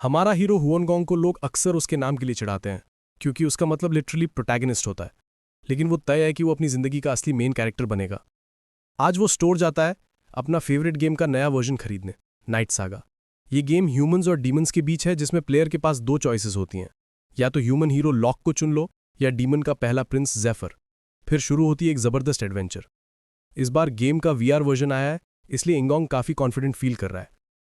हमारा हीरो हुआनगोंग को लोग अक्सर उसके नाम के लिए चिढ़ाते हैं, क्योंकि उसका मतलब लिटरली प्रोटैगनिस्ट होता है। लेकिन वो तय है कि वो अपनी जिंदगी का असली मेन कैरेक्टर बनेगा। आज वो स्टोर जाता है अपना फेवरेट गेम का नया वर्जन खरीदने, नाइट सागा। ये गेम ह्यूमंस और डीमंस के बीच है, जिसमें प्लेयर के पास दो चॉइसेस होती हैं। या तो ह्यूमन हीरो लॉक को चुन लो, या डीमन का पहला प्रिंस जेफर। फिर शुरू होती है एक जबरदस्त एडवेंचर। इस बार गेम का वीआर वर्जन आया है, इसलिए इंगोंग काफी कॉन्फिडेंट फील कर रहा है।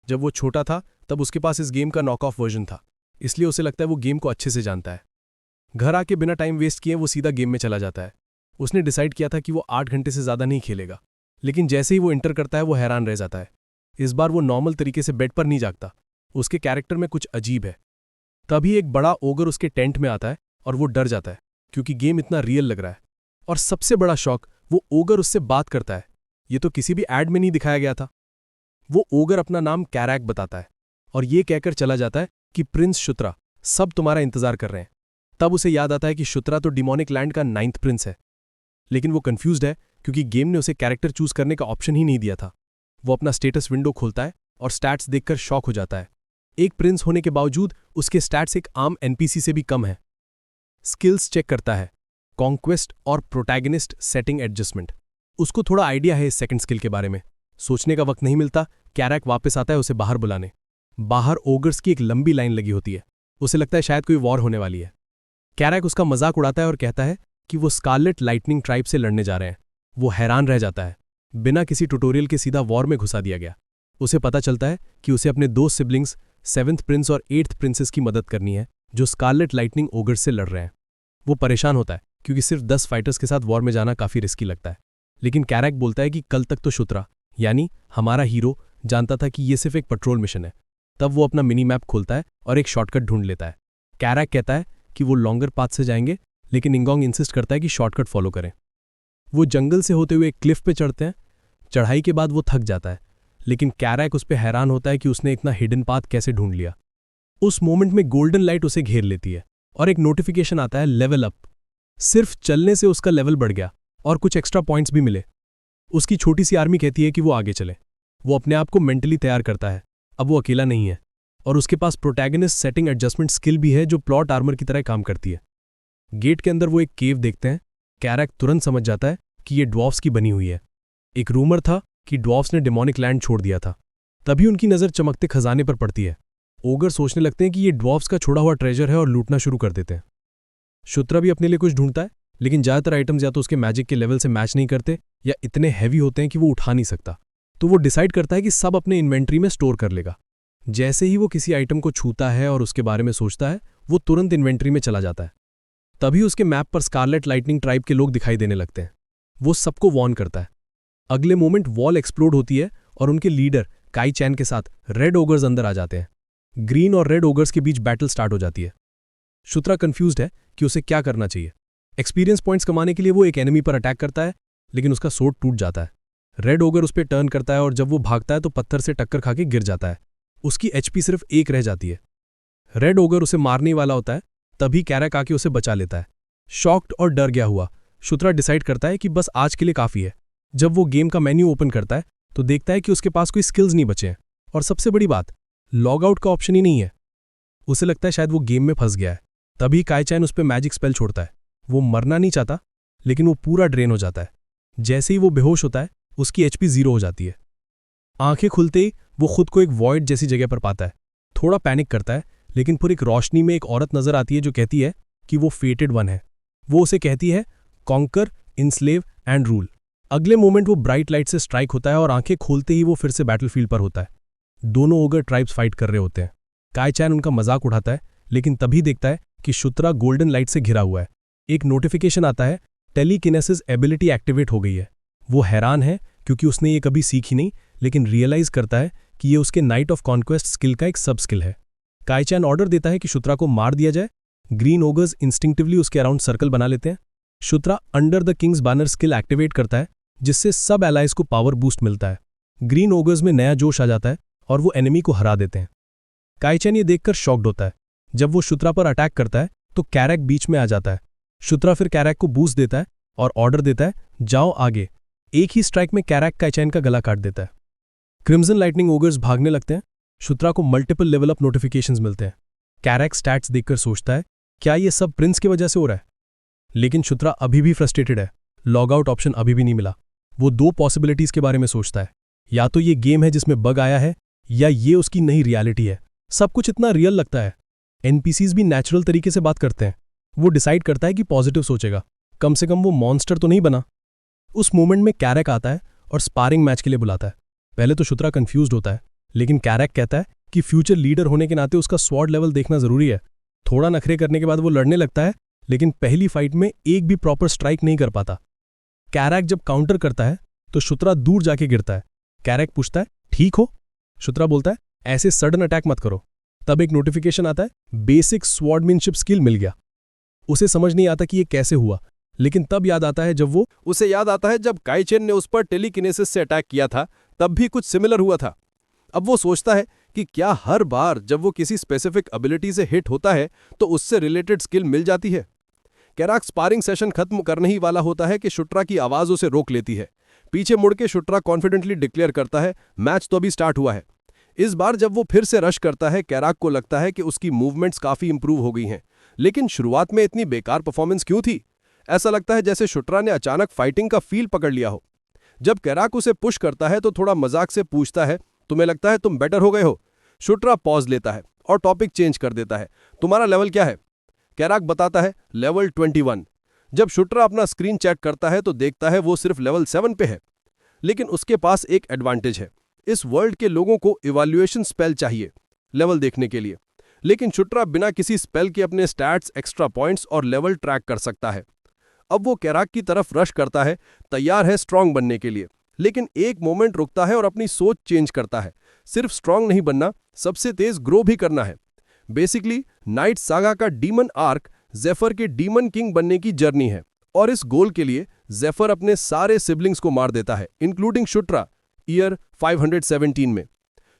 जब वो छोटा था तब उसके पास इस गेम का नॉक ऑफ वर्जन था, इसलिए उसे लगता है वो गेम को अच्छे से जानता है। घर आके बिना टाइम वेस्ट किए वो सीधा गेम में चला जाता है। उसने डिसाइड किया था कि वो 8 घंटे से ज़्यादा नहीं खेलेगा, लेकिन जैसे ही वो इंटर करता है वो हैरान रह जाता है। इस बार वो नॉर्मल तरीके से बेड पर नहीं जागता, उसके कैरेक्टर में कुछ अजीब है। तभी एक बड़ा ओगर उसके टेंट में आता है और वो डर जाता है, क्योंकि गेम इतना रियल लग रहा है। और सबसे बड़ा शौक, वो ओगर उससे बात करता है। ये तो किसी भी ऐड में नहीं दिखाया गया था। वो ओगर अपना नाम कैरैक बताता है और ये कहकर चला जाता है कि प्रिंस शुत्रा, सब तुम्हारा इंतजार कर रहे हैं। तब उसे याद आता है कि शुत्रा तो डिमोनिक लैंड का 9th प्रिंस है। लेकिन वो कंफ्यूज्ड है, क्योंकि गेम ने उसे कैरेक्टर चूज करने का ऑप्शन ही नहीं दिया था। वो अपना स्टेटस विंडो खोलता है और स्टैट्स देखकर शॉक हो जाता है। एक प्रिंस होने के बावजूद उसके स्टैट्स एक आम एनपीसी से भी कम है। स्किल्स चेक करता है, कॉन्क्वेस्ट और प्रोटैगनिस्ट सेटिंग एडजस्टमेंट। उसको थोड़ा आइडिया है इस सेकंड स्किल के बारे में। सोचने का वक्त नहीं मिलता, कैरैक वापस आता है उसे बाहर बुलाने। बाहर ओगर्स की एक लंबी लाइन लगी होती है। उसे लगता है शायद कोई वॉर होने वाली है। कैरैक उसका मजाक उड़ाता है और कहता है कि वो स्कारलेट लाइटनिंग ट्राइब से लड़ने जा रहे हैं। वो हैरान रह जाता है, बिना किसी ट्यूटोरियल के सीधा वॉर में घुसा दिया गया। उसे पता चलता है कि उसे अपने दो सिबलिंग्स 7th प्रिंस और 8th प्रिंसेस की मदद करनी है, जो स्कारलेट लाइटनिंग ओगर्स से लड़ रहे हैं। वो परेशान होता है, क्योंकि सिर्फ 10 फाइटर्स के साथ वॉर में जाना काफी रिस्की लगता है। लेकिन कैरैक बोलता है कि कल तक तो शुत्रा, यानी हमारा हीरो, जानता था कि ये सिर्फ एक पेट्रोल मिशन है। तब वो अपना मिनी मैप खोलता है और एक शॉर्टकट ढूंढ लेता है। कैरैक कहता है कि वो लॉन्गर पाथ से जाएंगे, लेकिन इंगोंग इंसिस्ट करता है कि शॉर्टकट फॉलो करें। वो जंगल से होते हुए एक क्लिफ पे चढ़ते हैं। चढ़ाई के बाद वो थक जाता है, लेकिन कैरैक उस पर हैरान होता है कि उसने इतना हिडन पाथ कैसे ढूंढ लिया। उस मोमेंट में गोल्डन लाइट उसे घेर लेती है और एक नोटिफिकेशन आता है, लेवल अप। सिर्फ चलने से उसका लेवल बढ़ गया और कुछ एक्स्ट्रा पॉइंट्स भी मिले। उसकी छोटी सी आर्मी कहती है कि वो आगे चले। वो अपने आप को मेंटली तैयार करता है, अब वो अकेला नहीं है। और उसके पास प्रोटैगनिस्ट सेटिंग एडजस्टमेंट स्किल भी है, जो प्लॉट आर्मर की तरह काम करती है। गेट के अंदर वो एक केव देखते हैं। कैरैक तुरंत समझ जाता है कि ये ड्वार्फ्स की बनी हुई है। एक रूमर था कि ड्वार्फ्स ने डिमोनिक लैंड छोड़ दिया था। तभी उनकी नज़र चमकते खजाने पर पड़ती है। ओगर सोचने लगते हैं कि ये ड्वार्फ्स का छोड़ा हुआ ट्रेजर है और लूटना शुरू कर देते हैं। शुत्रा भी अपने लिए कुछ ढूंढता है, लेकिन ज़्यादातर आइटम्स या तो उसके मैजिक के लेवल से मैच नहीं करते या इतने हैवी होते हैं कि वो उठा नहीं सकता। तो वो डिसाइड करता है कि सब अपने इन्वेंट्री में स्टोर कर लेगा। जैसे ही वो किसी आइटम को छूता है और उसके बारे में सोचता है, वो तुरंत इन्वेंट्री में चला जाता है। तभी उसके मैप पर स्कारलेट लाइटनिंग ट्राइब के लोग दिखाई देने लगते हैं। वो सबको वॉर्न करता है। अगले मोमेंट वॉल एक्सप्लोड होती है और उनके लीडर काई चैन के साथ रेड ओगर्स अंदर आ जाते हैं। ग्रीन और रेड ओगर्स के बीच बैटल स्टार्ट हो जाती है। शुत्रा कंफ्यूज्ड है कि उसे क्या करना चाहिए। एक्सपीरियंस पॉइंट्स कमाने के लिए वो एक एनिमी पर अटैक करता है, लेकिन उसका सोर्ड टूट जाता है। रेड ओगर उस पर टर्न करता है और जब वो भागता है तो पत्थर से टक्कर खा के गिर जाता है। उसकी एचपी सिर्फ 1 रह जाती है। रेड ओगर उसे मारने वाला होता है, तभी कैरैक आके उसे बचा लेता है। शॉक्ड और डर गया हुआ शुत्रा डिसाइड करता है कि बस आज के लिए काफी है। जब वो गेम का मेन्यू ओपन करता है तो देखता है कि उसके पास कोई स्किल्स नहीं बचे हैं, और सबसे बड़ी बात, लॉग आउट का ऑप्शन ही नहीं है। उसे लगता है शायद वो गेम में फंस गया है। तभी काई चैन उस पर मैजिक स्पेल छोड़ता है। वो मरना नहीं चाहता, लेकिन वो पूरा ड्रेन हो जाता है। जैसे ही वो बेहोश होता है, उसकी एचपी 0 हो जाती है। आंखें खुलते ही वो खुद को एक वॉइड जैसी जगह पर पाता है। थोड़ा पैनिक करता है, लेकिन फिर एक रोशनी में एक औरत नजर आती है जो कहती है कि वो फेटेड वन है। वो उसे कहती है, कॉन्कर, इनस्लेव एंड रूल। अगले मोमेंट वो ब्राइट लाइट से स्ट्राइक होता है और आंखें खोलते ही वो फिर से बैटलफील्ड पर होता है। दोनों ओगर ट्राइब्स फाइट कर रहे होते हैं। काई चैन उनका मजाक उड़ाता है, लेकिन तभी देखता है कि शुत्रा गोल्डन लाइट से घिरा हुआ है। एक नोटिफिकेशन आता है, टेलीकिनेसिस एबिलिटी एक्टिवेट हो गई है। वो हैरान है, क्योंकि उसने ये कभी सीखी नहीं, लेकिन रियलाइज करता है कि ये उसके नाइट ऑफ कॉन्क्वेस्ट स्किल का एक सब स्किल है। काई चैन ऑर्डर देता है कि शुत्रा को मार दिया जाए। ग्रीन ओगर्स इंस्टिंक्टिवली उसके अराउंड सर्कल बना लेते हैं। शुत्रा under the king's banner skill activate करता है, जिससे सब एलाइज को पावर बूस्ट मिलता है। ग्रीन ओगर्स में नया जोश आ जाता है और वो एनिमी को हरा देते हैं। काई चैन ये देखकर शॉक्ड होता है। जब वो शुत्रा पर अटैक करता है तो कैरैक बीच में आ जाता है। शुत्रा फिर कैरैक को बूस्ट देता है और ऑर्डर देता है, जाओ आगे। एक ही स्ट्राइक में कैरैक काई चैन का गला काट देता है। क्रिम्सन लाइटनिंग ओगर्स भागने लगते हैं, शुत्रा को मल्टीपल लेवल अप नोटिफिकेशंस मिलते हैं। कैरक स्टैट्स देखकर सोचता है, क्या ये सब प्रिंस की वजह से हो रहा है? लेकिन शुत्रा अभी भी फ्रस्ट्रेटेड है। लॉग आउट ऑप्शन अभी भी नहीं मिला। वो दो पॉसिबिलिटीज के बारे में सोचता है, या तो ये गेम है जिसमें बग आया है, या ये उसकी नई रियलिटी है। सब कुछ इतना रियल लगता है। एनपीसीज भी नेचुरल तरीके से बात करते हैं। वो डिसाइड करता है कि पॉजिटिव सोचेगा, कम से कम वो मॉन्स्टर तो नहीं बना। उस मोमेंट में कैरक आता है और स्पारिंग मैच के लिए बुलाता है। पहले तो शुत्रा कंफ्यूज्ड होता है, लेकिन कैरक कहता है कि फ्यूचर लीडर होने के नाते उसका स्वॉर्ड लेवल देखना जरूरी है। थोड़ा नखरे करने के बाद वो लड़ने लगता है, लेकिन पहली फाइट में एक भी प्रॉपर स्ट्राइक नहीं कर पाता। कैरक जब काउंटर करता है तो शुत्रा दूर जाके गिरता है। कैरक पूछता है, ठीक हो? शुत्रा बोलता है, ऐसे सडन अटैक मत करो। तब एक नोटिफिकेशन आता है, बेसिक स्वॉर्डमैनशिप स्किल मिल गया। उसे समझ नहीं आता कि ये कैसे हुआ, लेकिन तब याद आता है जब काई चेन ने उस पर टेलीकिनेसिस से अटैक किया था, तब भी कुछ सिमिलर हुआ था। अब वो सोचता है कि क्या हर बार जब वो किसी स्पेसिफिक एबिलिटी से हिट होता है तो उससे रिलेटेड स्किल मिल जाती है। कैरक स्पारिंग सेशन खत्म करने ही वाला होता है कि शुत्रा की आवाज उसे रोक लेती है। पीछे मुड़ के शुत्रा कॉन्फिडेंटली डिक्लेयर करता है, मैच तो अभी स्टार्ट हुआ है। इस बार जब वो फिर से रश करता है, कैरक को लगता है कि उसकी मूवमेंट्स काफी इंप्रूव हो गई हैं। लेकिन शुरुआत में इतनी बेकार परफॉर्मेंस क्यों थी? ऐसा लगता है जैसे शुत्रा ने अचानक फाइटिंग का फील पकड़ लिया हो। जब कैरक उसे पुश करता है तो थोड़ा मजाक से पूछता है, तुम्हें लगता है तुम बेटर हो गए हो? शुत्रा पॉज लेता है और टॉपिक चेंज कर देता है, तुम्हारा लेवल क्या है? कैरक बताता है, लेवल 21। जब शुत्रा अपना स्क्रीन चेक करता है तो देखता है वो सिर्फ लेवल 7 पे है। लेकिन उसके पास एक एडवांटेज है, इस वर्ल्ड के लोगों को इवैल्यूएशन स्पेल चाहिए लेवल देखने के लिए। लेकिन शुत्रा बिना किसी स्पेल के अपने स्टैट्स, एक्स्ट्रा पॉइंट्स और लेवल ट्रैक कर सकता है। अब वो कैरक की तरफ रश करता है, तैयार है स्ट्रांग बनने के लिए। लेकिन एक मोमेंट रुकता है और अपनी सोच चेंज करता है। सिर्फ स्ट्रांग नहीं बनना, सबसे तेज ग्रो भी करना है। बेसिकली नाइट सागा का डीमन आर्क जेफर के डीमन किंग बनने की जर्नी है, और इस गोल के लिए जेफर अपने सारे सिबलिंग्स को मार देता है, इंक्लूडिंग शुत्रा, ईयर 517 में।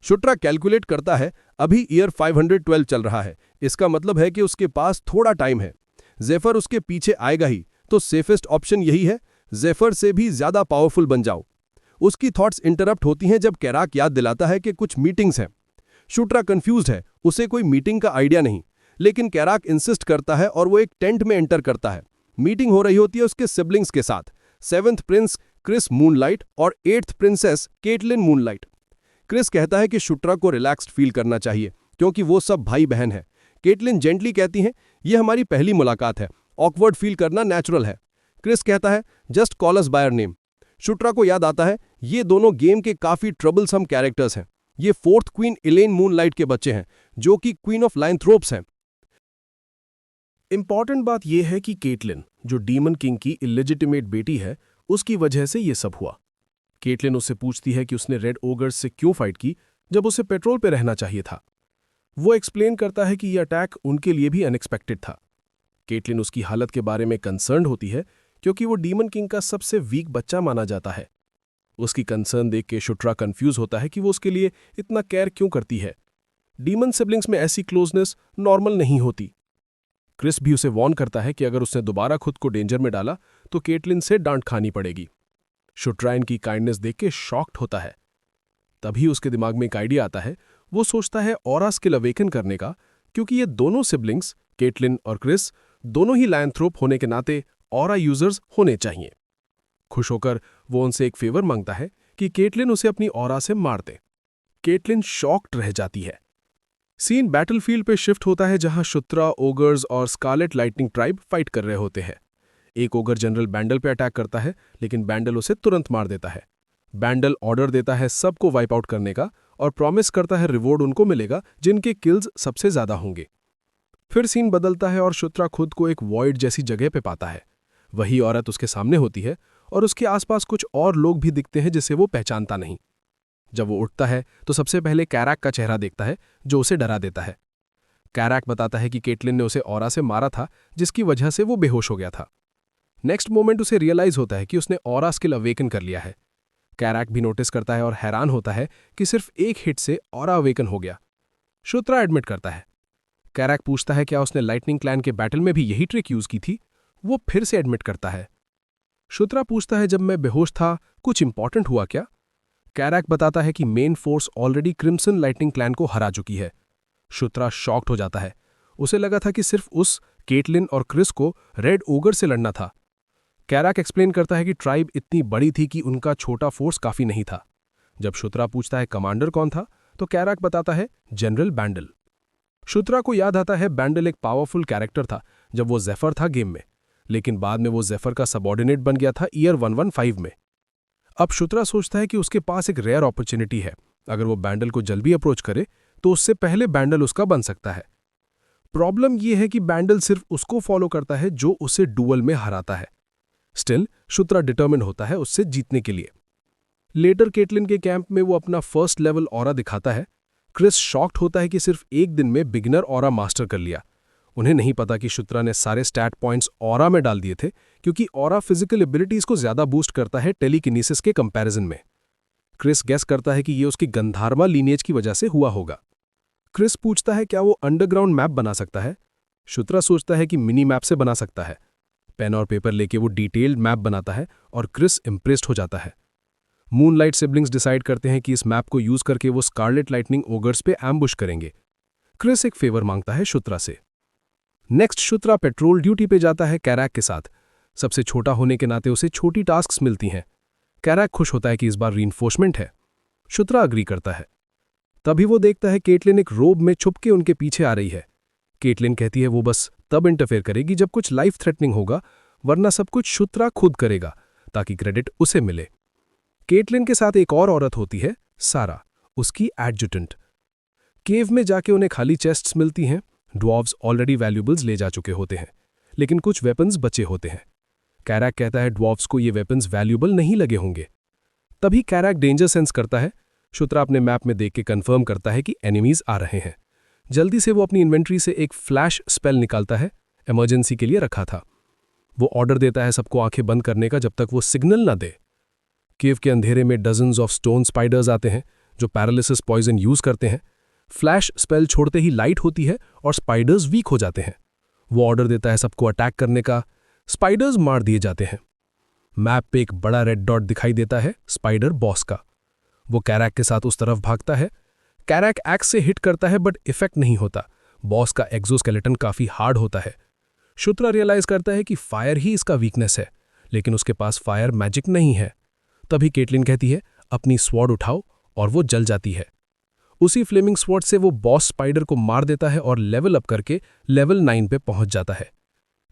शुत्रा कैलकुलेट करता है, अभी ईयर 512 चल रहा है। इसका मतलब है कि उसके पास थोड़ा टाइम है। जेफर उसके पीछे आएगा ही, तो सेफेस्ट ऑप्शन यही है, जेफर से भी ज्यादा पावरफुल बन जाओ। उसकी थॉट्स इंटरप्ट होती हैं जब कैरक याद दिलाता है कि कुछ मीटिंग्स हैं। शुत्रा कंफ्यूज्ड है, उसे कोई मीटिंग का आइडिया नहीं। लेकिन कैरक इंसिस्ट करता है और वो एक टेंट में एंटर करता है। मीटिंग हो रही होती है उसके सिबलिंग्स के साथ, 7th प्रिंस क्रिस मूनलाइट और 8th princess Caitlin moonlight. Chris कहता है कि शुत्रा को रिलैक्स्ड फील करना चाहिए क्योंकि वो सब भाई बहन है। केटलिन जेंटली कहती हैं, ये हमारी पहली मुलाकात है, ऑकवर्ड फील करना नेचुरल है। क्रिस कहता है, just call us by our name. शुत्रा को याद आता है, ये दोनों गेम के काफी ट्रबलसम कैरेक्टर्स हैं। ये 4th क्वीन इलेन मूनलाइट के बच्चे हैं, जो कि क्वीन ऑफ लाइनथ्रोप्स हैं। इंपॉर्टेंट बात यह है कि केटलिन, जो डीमन किंग की इलेजिटिमेट बेटी है, उसकी वजह से यह सब हुआ। केटलिन उससे पूछती है कि उसने रेड ओगर्स से क्यों फाइट की जब उसे पेट्रोल पे रहना चाहिए था। वो एक्सप्लेन करता है कि यह अटैक उनके लिए भी अनएक्सपेक्टेड था। केटलिन उसकी हालत के बारे में कंसर्न्ड होती है क्योंकि वो डीमन किंग का सबसे वीक बच्चा माना जाता है। उसकी कंसर्न देख के शुत्रा कंफ्यूज होता है कि वो उसके लिए इतना केयर क्यों करती है। डीमन सिबलिंग्स में ऐसी क्लोजनेस नॉर्मल नहीं होती। क्रिस भी उसे वॉर्न करता है कि अगर उसने दोबारा खुद को डेंजर में डाला तो केटलिन से डांट खानी पड़ेगी। शुत्रा इनकी काइंडनेस देख के शॉक्ड होता है। तभी उसके दिमाग में एक आइडिया आता है। वो सोचता है ऑरा स्किल अवेकन करने का, क्योंकि ये दोनों सिबलिंग्स, केटलिन और क्रिस, दोनों ही लायंथ्रोप होने के नाते ऑरा यूजर्स होने चाहिए। खुश होकर वो उनसे एक फेवर मांगता है कि केटलिन उसे अपनी ऑरा से मार दे। केटलिन शॉक्ड रह जाती है। सीन बैटलफील्ड पे शिफ्ट होता है जहां शुत्रा, ओगर्स और स्कारलेट लाइटनिंग ट्राइब फाइट कर रहे होते हैं। एक ओगर जनरल बैंडल पे अटैक करता है, लेकिन बैंडल उसे तुरंत मार देता है। बैंडल ऑर्डर देता है सबको वाइप आउट करने का और प्रॉमिस करता है रिवॉर्ड उनको मिलेगा जिनके किल्स सबसे ज्यादा होंगे। फिर सीन बदलता है और शुत्रा खुद को एक वॉइड जैसी जगह पे पाता है। वही औरत उसके सामने होती है और उसके आसपास कुछ और लोग भी दिखते हैं जिसे वो पहचानता नहीं। जब वो उठता है तो सबसे पहले कैरक का चेहरा देखता है, जो उसे डरा देता है। कैरक बताता है कि केटलिन ने उसे ऑरा से मारा था, जिसकी वजह से वो बेहोश हो गया था। नेक्स्ट मोमेंट उसे रियलाइज होता है कि उसने ऑरा स्किल अवेकन कर लिया है। कैरक भी नोटिस करता है और हैरान होता है कि सिर्फ एक हिट से ऑरा अवेकन हो गया। शुत्रा एडमिट करता है। कैरक पूछता है क्या उसने लाइटनिंग क्लैन के बैटल में भी यही ट्रिक यूज की थी। वो फिर से एडमिट करता है। शुत्रा पूछता है जब मैं बेहोश था कुछ इंपॉर्टेंट हुआ क्या। कैरैक बताता है कि main force already crimson lightning clan को हरा चुकी है। शुत्रा शॉक्ड हो जाता है। उसे लगा था कि सिर्फ उस केटलिन और क्रिस को रेड ओगर से लड़ना था। कैरैक एक्सप्लेन करता है कि ट्राइब इतनी बड़ी थी कि उनका छोटा फोर्स काफी नहीं था। जब शुत्रा पूछता है कमांडर कौन था, तो कैरैक बताता है जनरल बैंडल। शुत्रा को याद आता है बैंडल एक पावरफुल कैरेक्टर था जब वो जेफर था गेम में, लेकिन बाद में वो जेफर का सबऑर्डिनेट बन गया था ईयर 115 में। अब शुत्रा सोचता है कि उसके पास एक रेयर अपॉर्चुनिटी है। अगर वो बैंडल को जल्दी अप्रोच करे तो उससे पहले बैंडल उसका बन सकता है। प्रॉब्लम यह है कि बैंडल सिर्फ उसको फॉलो करता है जो उसे डुअल में हराता है। स्टिल शुत्रा डिटर्मिन होता है उससे जीतने के लिए। लेटर केटलिन के कैंप में वो अपना फर्स्ट लेवल ऑरा दिखाता है। क्रिस शॉक्ड होता है कि सिर्फ एक दिन में बिगिनर ऑरा मास्टर कर लिया। उन्हें नहीं पता कि शुत्रा ने सारे स्टैट पॉइंट्स ऑरा में डाल दिए थे, क्योंकि ऑरा फिजिकल एबिलिटीज को ज्यादा बूस्ट करता है टेलीकिनेसिस के कंपैरिजन में। क्रिस गेस करता है कि ये उसकी गंधारमा लीनिएज की वजह से हुआ होगा। क्रिस पूछता है क्या वो अंडरग्राउंड मैप बना सकता है। शुत्रा सोचता है कि मिनी मैप से बना सकता है। पेन और पेपर लेके वो डिटेल्ड मैप बनाता है और क्रिस इंप्रेस्ड हो जाता है। मूनलाइट सिबलिंग्स डिसाइड करते हैं कि इस मैप को यूज करके वो स्कारलेट लाइटनिंग ओगर्स पे एम्बुश करेंगे। क्रिस एक फेवर मांगता है शुत्रा से। नेक्स्ट शुत्रा पेट्रोल ड्यूटी पे जाता है कैरैक के साथ। सबसे छोटा होने के नाते उसे छोटी टास्क्स मिलती हैं। कैरैक खुश होता है कि इस बार रीइंफोर्समेंट है। शुत्रा अग्री करता है। तभी वो देखता है केटलिन एक रोब में छुप के उनके पीछे आ रही है। केटलिन कहती है वो बस तब इंटरफेयर करेगी जब कुछ लाइफ थ्रेटनिंग होगा, वरना सब कुछ शुत्रा खुद करेगा ताकि क्रेडिट उसे मिले। केटलिन के साथ एक और औरत होती है, सारा, उसकी एडजुटेंट। केव में जाके उन्हें खाली चेस्ट्स मिलती हैं। ड्वार्व्स ऑलरेडी वैल्यूबल्स ले जा चुके होते हैं, लेकिन कुछ वेपन्स बचे होते हैं। कैरैक कहता है ड्वार्व्स को ये वेपन्स वैल्यूबल नहीं लगे होंगे। तभी कैरैक डेंजर सेंस करता है। शुत्रा अपने मैप में देख के कंफर्म करता है कि एनिमीज आ रहे हैं। जल्दी से वो अपनी इन्वेंट्री से एक फ्लैश स्पेल निकालता है, इमरजेंसी के लिए रखा था। वो ऑर्डर देता है सबको आंखें बंद करने का जब तक वो सिग्नल न दे। केव के अंधेरे में डजन्स ऑफ स्टोन स्पाइडर्स आते हैं जो पैरालिसिस पॉइजन यूज करते हैं। फ्लैश स्पेल छोड़ते ही लाइट होती है और स्पाइडर्स वीक हो जाते हैं। वो ऑर्डर देता है सबको अटैक करने का। स्पाइडर्स मार दिए जाते हैं। मैप पे एक बड़ा रेड डॉट दिखाई देता है, स्पाइडर बॉस का। वो कैरैक के साथ उस तरफ भागता है। कैरैक एक्स से हिट करता है बट इफेक्ट नहीं होता। बॉस का एक्सोस्केलेटन काफी हार्ड होता है। शुत्रा रियलाइज करता है कि फायर ही इसका वीकनेस है, लेकिन उसके पास फायर मैजिक नहीं है। तभी केटलिन कहती है अपनी स्वॉर्ड उठाओ, और वो जल जाती है। उसी फ्लेमिंग स्वॉर्ड से वो बॉस स्पाइडर को मार देता है और लेवल अप करके लेवल 9 पे पहुंच जाता है।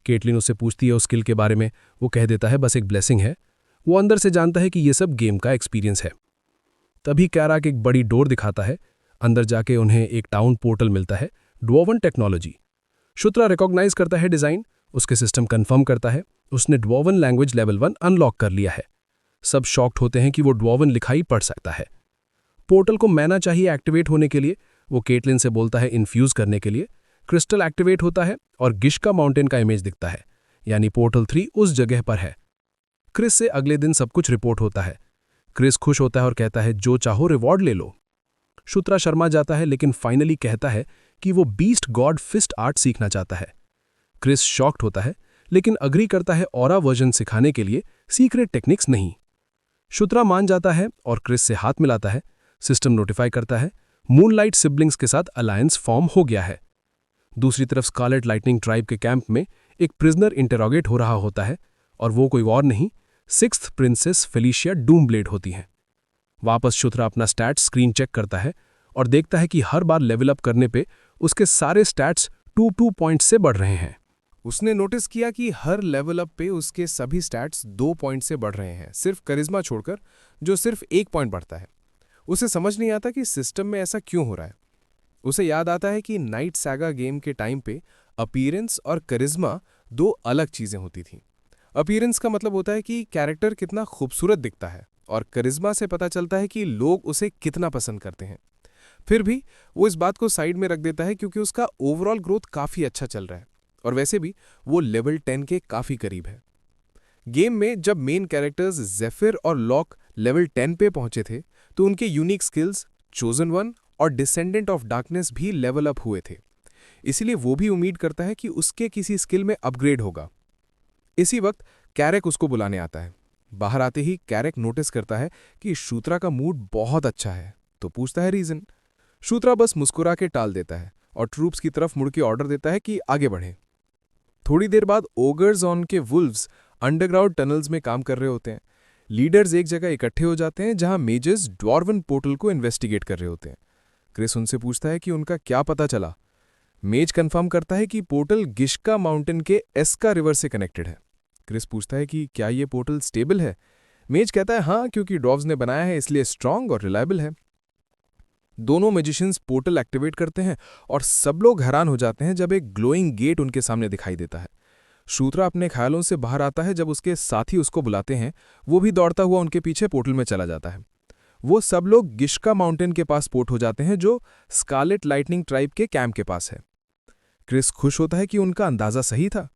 केटलिन उससे पूछती है उस स्किल के बारे में। वो कह देता है बस एक ब्लेसिंग है। वो अंदर से जानता है कि ये सब गेम का एक्सपीरियंस है। तभी कैरैक एक बड़ी डोर दिखाता है। अंदर जाके उन्हें एक टाउन पोर्टल मिलता है, ड्वार्वन टेक्नोलॉजी। शुत्रा रिकॉग्नाइज करता है डिजाइन, उसके सिस्टम कंफर्म करता है उसने ड्वार्वन लैंग्वेज लेवल 1 अनलॉक कर लिया है। सब शॉक्ड होते हैं कि वो ड्वार्वन लिखाई पढ़ सकता है। पोर्टल को मैना चाहिए एक्टिवेट होने के लिए। वो केटलिन से बोलता है इन्फ्यूज करने के लिए। क्रिस्टल एक्टिवेट होता है और गिश्का माउंटेन का इमेज दिखता है, यानी पोर्टल 3 उस जगह पर है। क्रिस से अगले दिन सब कुछ रिपोर्ट होता है। क्रिस खुश होता है और कहता है जो चाहो रिवॉर्ड ले लो। शुत्रा शर्मा जाता है लेकिन फाइनली कहता है कि वो बीस्ट गॉड फिस्ट आर्ट सीखना चाहता है। क्रिस शॉक्ड होता है लेकिन अग्री करता है ऑरा वर्जन सिखाने के लिए, सीक्रेट टेक्निक्स नहीं। शुत्रा मान जाता है और क्रिस से हाथ मिलाता है। सिस्टम नोटिफाई करता है मूनलाइट सिबलिंग्स के साथ अलायंस फॉर्म हो गया है। दूसरी तरफ स्कारलेट लाइटनिंग ट्राइब के कैंप में एक प्रिजनर इंटेरोगेट हो रहा होता है, और वो कोई और नहीं, 6th प्रिंसेस फेलिशिया डूमब्लेड होती हैं। वापस शुत्रा अपना स्टैट्स स्क्रीन चेक करता है और देखता है कि हर बार लेवल अप करने पे उसके सारे स्टैट्स 2 पॉइंट्स से बढ़ रहे हैं। उसने नोटिस किया कि हर लेवल अप पे उसके सभी स्टैट्स 2 पॉइंट से बढ़ रहे हैं, सिर्फ करिश्मा छोड़कर जो सिर्फ 1 पॉइंट बढ़ता है। उसे समझ नहीं आता कि सिस्टम में ऐसा क्यों हो रहा है। उसे याद आता है कि नाइट सैगा गेम के टाइम पे अपीयरेंस और करिश्मा 2 अलग चीजें होती थीं। अपीयरेंस का मतलब होता है कि कैरेक्टर कितना खूबसूरत दिखता है, और करिश्मा से पता चलता है कि लोग उसे कितना पसंद करते हैं। फिर भी वो इस बात को साइड में रख देता है क्योंकि उसका ओवरऑल ग्रोथ काफी अच्छा चल रहा है, और वैसे भी वो लेवल 10 के काफी करीब है। गेम में जब मेन कैरेक्टर्स जेफिर और लॉक लेवल 10 पे पहुंचे थे तो उनके यूनिक स्किल्स चोजन वन और डिसेंडेंट ऑफ डार्कनेस भी लेवल अप हुए थे। इसलिए वो भी उम्मीद करता है कि उसके किसी स्किल में अपग्रेड होगा। इसी वक्त कैरेक उसको बुलाने आता है। बाहर आते ही कैरेक नोटिस करता है कि शूत्रा का मूड बहुत अच्छा है, तो पूछता है रीजन। शूत्रा बस मुस्कुरा के टाल देता है और ट्रूप्स की तरफ मुड़ के ऑर्डर देता है कि आगे बढ़े। थोड़ी देर बाद ओगर्स ऑन के वुल्व्स अंडरग्राउंड टनल्स में काम कर रहे होते हैं। लीडर्स एक जगह इकट्ठे हो जाते हैं जहां मेजर्स ड्वार्वन पोर्टल को इन्वेस्टिगेट कर रहे होते हैं। क्रिस उनसे पूछता है कि उनका क्या पता चला। मेज कंफर्म करता है कि पोर्टल गिश्का माउंटेन के एस्का रिवर से कनेक्टेड है। क्रिस पूछता है कि क्या ये पोर्टल स्टेबल है। मेज कहता है हाँ, क्योंकि ड्वार्व्स ने बनाया है, इसलिए स्ट्रांग और रिलायबल है। दोनों मैजिशियंस पोर्टल एक्टिवेट करते हैं और सब लोग हैरान हो जाते हैं जब एक ग्लोइंग गेट उनके सामने दिखाई देता है। शूत्रा अपने ख्यालों से बाहर आता है जब उसके साथी उसको बुलाते हैं। वो भी दौड़ता हुआ उनके पीछे पोर्टल में चला जाता है। वो सब लोग गिश्का माउंटेन के पास पोर्ट हो जाते हैं जो स्कारलेट लाइटनिंग ट्राइब के कैंप के पास है। क्रिस खुश होता है कि उनका अंदाजा सही था।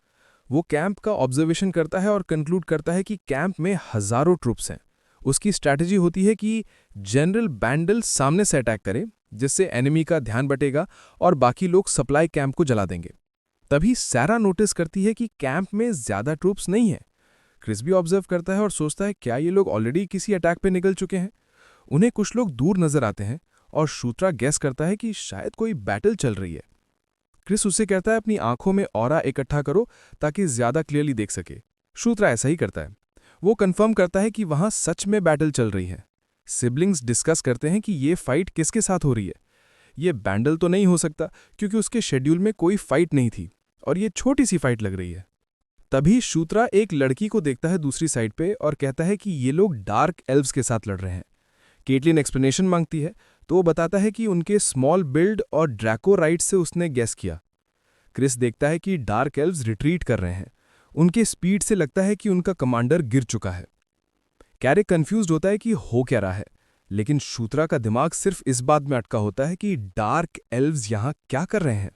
वो कैंप का ऑब्जर्वेशन करता है और कंक्लूड करता है कि कैंप में हजारों ट्रूप्स हैं। उसकी स्ट्रैटेजी होती है कि जनरल बैंडल सामने से अटैक करे, जिससे एनिमी का ध्यान बटेगा और बाकी लोग सप्लाई कैंप को जला देंगे। तभी सैरा नोटिस करती है कि कैंप में ज्यादा ट्रूप्स नहीं है। क्रिस भी ऑब्जर्व करता है और सोचता है क्या ये लोग ऑलरेडी किसी अटैक पे निकल चुके हैं। उन्हें कुछ लोग दूर नजर आते हैं और शूत्रा गेस करता है कि शायद कोई बैटल चल रही है। क्रिस उससे कहता है अपनी आंखों में ऑरा इकट्ठा करो ताकि ज्यादा क्लियरली देख सके। शूत्रा ऐसा ही करता है। वो कंफर्म करता है कि वहां सच में बैटल चल रही है। सिबलिंग्स डिस्कस करते हैं कि ये फाइट किसके साथ हो रही है। ये बैंडल तो नहीं हो सकता क्योंकि उसके शेड्यूल में कोई फाइट नहीं थी और ये छोटी सी फाइट लग रही है। तभी शूत्रा एक लड़की को देखता है दूसरी साइड पे और कहता है कि ये लोग डार्क एल्व्स के साथ लड़ रहे हैं। केटलिन एक्सप्लेनेशन मांगती है तो वो बताता है कि उनके स्मॉल बिल्ड और ड्रैको राइट से उसने गेस किया। क्रिस देखता है कि डार्क एल्व्स रिट्रीट कर रहे हैं। उनके स्पीड से लगता है कि उनका कमांडर गिर चुका है। कैरिक कंफ्यूज्ड होता है कि हो क्या रहा है, लेकिन शूत्रा का दिमाग सिर्फ इस बात में अटका होता है कि डार्क एल्व्स यहां क्या कर रहे हैं।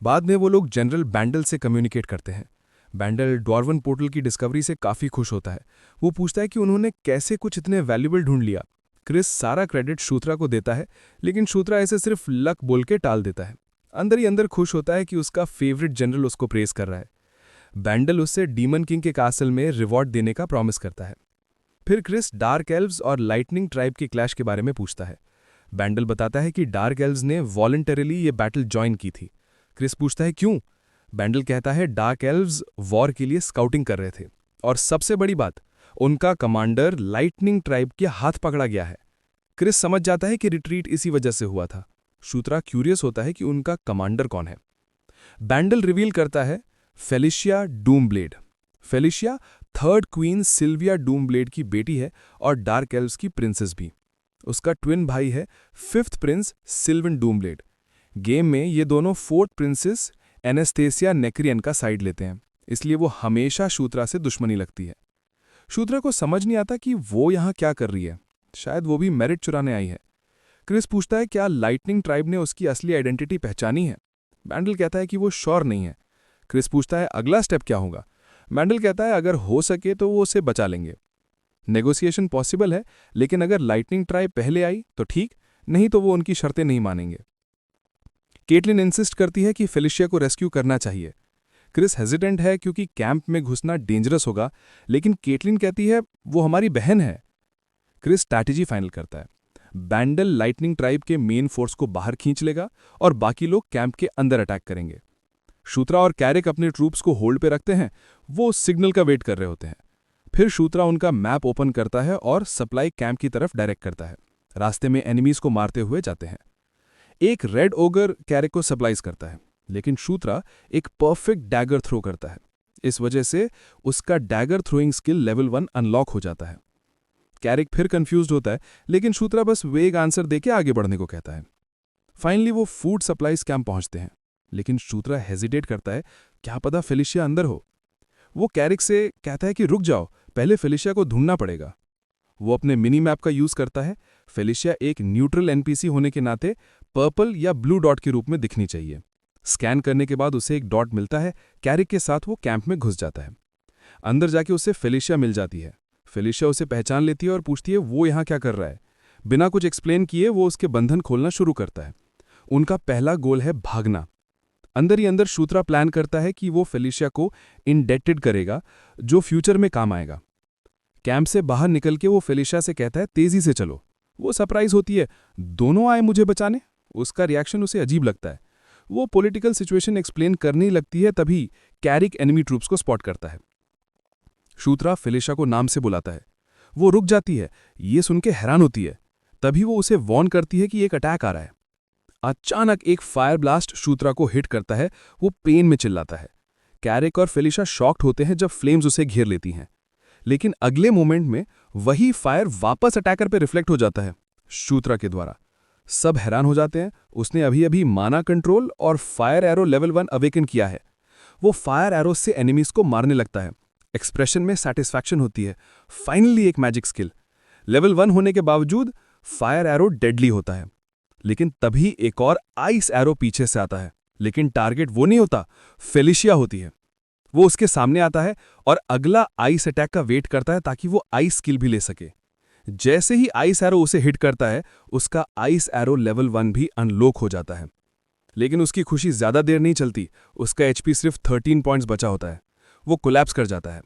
बाद में वो लोग जनरल बैंडल से कम्युनिकेट करते हैं। बैंडल ड्वार्वन पोर्टल की डिस्कवरी से काफी खुश होता है। वो पूछता है कि उन्होंने कैसे कुछ इतने वैल्यूबल ढूंढ लिया। क्रिस सारा क्रेडिट शूत्रा को देता है, लेकिन शूत्रा ऐसे सिर्फ लक बोल के टाल देता है। अंदर ही अंदर खुश होता है कि उसका फेवरेट जनरल उसको प्रेज कर रहा है। बैंडल उससे डीमन किंग के कासल में रिवॉर्ड देने का प्रॉमिस करता है। फिर क्रिस डार्क एल्व्स और लाइटनिंग ट्राइब के क्लैश के बारे में पूछता है। बैंडल बताता है कि डार्क एल्व्स ने वॉलंटरीली ये बैटल ज्वाइन की थी। क्रिस पूछता है क्यों। बैंडल कहता है डार्क एल्व्स वॉर के लिए स्काउटिंग कर रहे थे और सबसे बड़ी बात, उनका कमांडर लाइटनिंग ट्राइब के हाथ पकड़ा गया है। क्रिस समझ जाता है कि रिट्रीट इसी वजह से हुआ था। शूत्रा क्यूरियस होता है कि उनका कमांडर कौन है। बैंडल रिवील करता है Felicia Doomblade. Felicia third queen Sylvia Doomblade की बेटी है और डार्क एल्व्स की प्रिंसेस भी। उसका ट्विन भाई है फिफ्थ प्रिंस सिल्वन डूमब्लेड। गेम में ये दोनों फोर्थ प्रिंसेस एनेस्थेसिया नेक्रियन का साइड लेते हैं, इसलिए वो हमेशा शूत्रा से दुश्मनी लगती है। शूत्रा को समझ नहीं आता कि वो यहाँ क्या कर रही है। शायद वो भी मेरिट चुराने आई है। क्रिस पूछता है क्या लाइटनिंग ट्राइब ने उसकी असली आइडेंटिटी पहचानी है। बैंडल कहता है कि वो श्योर नहीं है। क्रिस पूछता है अगला स्टेप क्या होगा। बैंडल कहता है अगर हो सके तो वो उसे बचा लेंगे। नेगोशिएशन पॉसिबल है, लेकिन अगर लाइटनिंग ट्राइब पहले आई तो ठीक, नहीं तो वो उनकी शर्तें नहीं मानेंगे। केटलिन इंसिस्ट करती है कि फेलिशिया को रेस्क्यू करना चाहिए। क्रिस हेजिटेंट है क्योंकि कैंप में घुसना डेंजरस होगा, लेकिन केटलिन कहती है वो हमारी बहन है। क्रिस स्ट्रैटेजी फाइनल करता है। बैंडल लाइटनिंग ट्राइब के मेन फोर्स को बाहर खींच लेगा और बाकी लोग कैंप के अंदर अटैक करेंगे। शूत्रा और कैरिक अपने ट्रूप्स को होल्ड पे रखते हैं। वो सिग्नल का वेट कर रहे होते हैं। फिर शूत्रा उनका मैप ओपन करता है और सप्लाई कैंप की तरफ डायरेक्ट करता है। रास्ते में एनिमीज को मारते हुए जाते हैं। एक रेड ओगर कैरिक को सप्लाइज करता है, लेकिन शूत्रा एक परफेक्ट डैगर थ्रो करता है। इस वजह से उसका dagger throwing skill level 1 unlock हो जाता है। कैरिक फिर कंफ्यूज्ड होता है, लेकिन शूत्रा बस वेग आंसर देके आगे बढ़ने को कहता है। फाइनली वो फूड सप्लाईज कैंप पहुंचते हैं, लेकिन शूत्रा हेजिटेट करता है, क्या पता फेलिशिया अंदर हो। वो कैरिक से कहता है कि रुक जाओ, पहले फेलिशिया को ढूंढना पड़ेगा। वो अपने मिनी मैप का यूज करता है। फेलिशिया एक न्यूट्रल एनपीसी होने के नाते पर्पल या ब्लू डॉट के रूप में दिखनी चाहिए। स्कैन करने के बाद उसे एक डॉट मिलता है। कैरिक के साथ वो कैंप में घुस जाता है। अंदर जाके उसे फेलिशिया मिल जाती है। फेलिशिया उसे पहचान लेती है और पूछती है वो यहाँ क्या कर रहा है। बिना कुछ एक्सप्लेन किए वो उसके बंधन खोलना शुरू करता है। उनका पहला गोल है भागना। अंदर ही अंदर शूत्रा प्लान करता है कि वो फेलिशिया को इंडेक्टेड करेगा, जो फ्यूचर में काम आएगा। कैंप से बाहर निकल के वो फेलिशिया से कहता है तेजी से चलो। वो सरप्राइज होती है, दोनों आए मुझे बचाने। उसका रिएक्शन उसे अजीब लगता है। वो पॉलिटिकल सिचुएशन एक्सप्लेन करने लगती है, तभी कैरिक एनिमी ट्रूप्स को स्पॉट करता है। शूत्रा फेलिशिया को नाम से बुलाता है। वो रुक जाती है, ये सुन के हैरान होती है। तभी वो उसे वॉर्न करती है कि एक अटैक आ रहा है। अचानक एक फायर ब्लास्ट शूत्रा को हिट करता है। वो पेन में चिल्लाता है। कैरिक और फेलिशिया शॉक्ड होते हैं जब फ्लेम्स उसे घेर लेती हैं। लेकिन अगले मोमेंट में वही फायर वापस अटैकर पे रिफ्लेक्ट हो जाता है, शूत्रा के द्वारा। सब हैरान हो जाते हैं, उसने अभी अभी माना कंट्रोल और फायर एरो लेवल 1 अवेकन किया है। वो फायर एरो से एनिमीज को मारने लगता है। एक्सप्रेशन में सैटिस्फैक्शन होती है, फाइनली एक मैजिक स्किल। लेवल 1 होने के बावजूद फायर एरो डेडली होता है। लेकिन तभी एक और आइस एरो पीछे से आता है, लेकिन टारगेट वो नहीं होता, फेलिशिया होती है। वो उसके सामने आता है और अगला आइस अटैक का वेट करता है ताकि वो आइस स्किल भी ले सके। जैसे ही आइस एरो उसे हिट करता है, उसका आइस एरो लेवल 1 भी अनलॉक हो जाता है। लेकिन उसकी खुशी ज्यादा देर नहीं चलती। उसका एचपी सिर्फ 13 पॉइंट्स बचा होता है। वो कोलैप्स कर जाता है।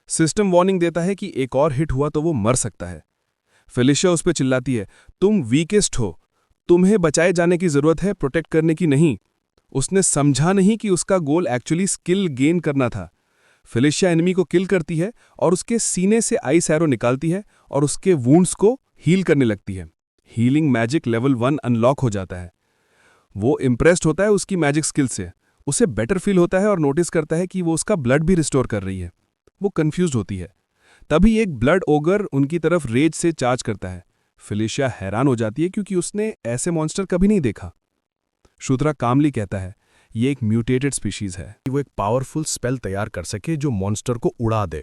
सिस्टम वार्निंग देता है कि एक और हिट हुआ तो वो मर सकता है। फेलिशिया उस पर चिल्लाती है, तुम वीकेस्ट हो, तुम्हें बचाए जाने की जरूरत है, प्रोटेक्ट करने की नहीं। उसने समझा नहीं कि उसका गोल एक्चुअली स्किल गेन करना था। फेलिशिया एनिमी को किल करती है और उसके सीने से आइस एरो निकालती है और उसके वुंड्स को हील करने लगती है। हीलिंग मैजिक लेवल 1 अनलॉक हो जाता है। वो इम्प्रेस्ड होता है उसकी मैजिक स्किल से। उसे बेटर फील होता है और नोटिस करता है कि वो उसका ब्लड भी रिस्टोर कर रही है। वो कंफ्यूज्ड होती है। तभी एक ब्लड ओगर उनकी तरफ रेज से चार्ज करता है। फेलिशिया हैरान हो जाती है क्योंकि उसने ऐसे मॉन्स्टर कभी नहीं देखा। शूत्रा कामली कहता है, ये एक म्यूटेटेड स्पीशीज है। वो एक पावरफुल स्पेल तैयार कर सके जो मॉन्स्टर को उड़ा दे।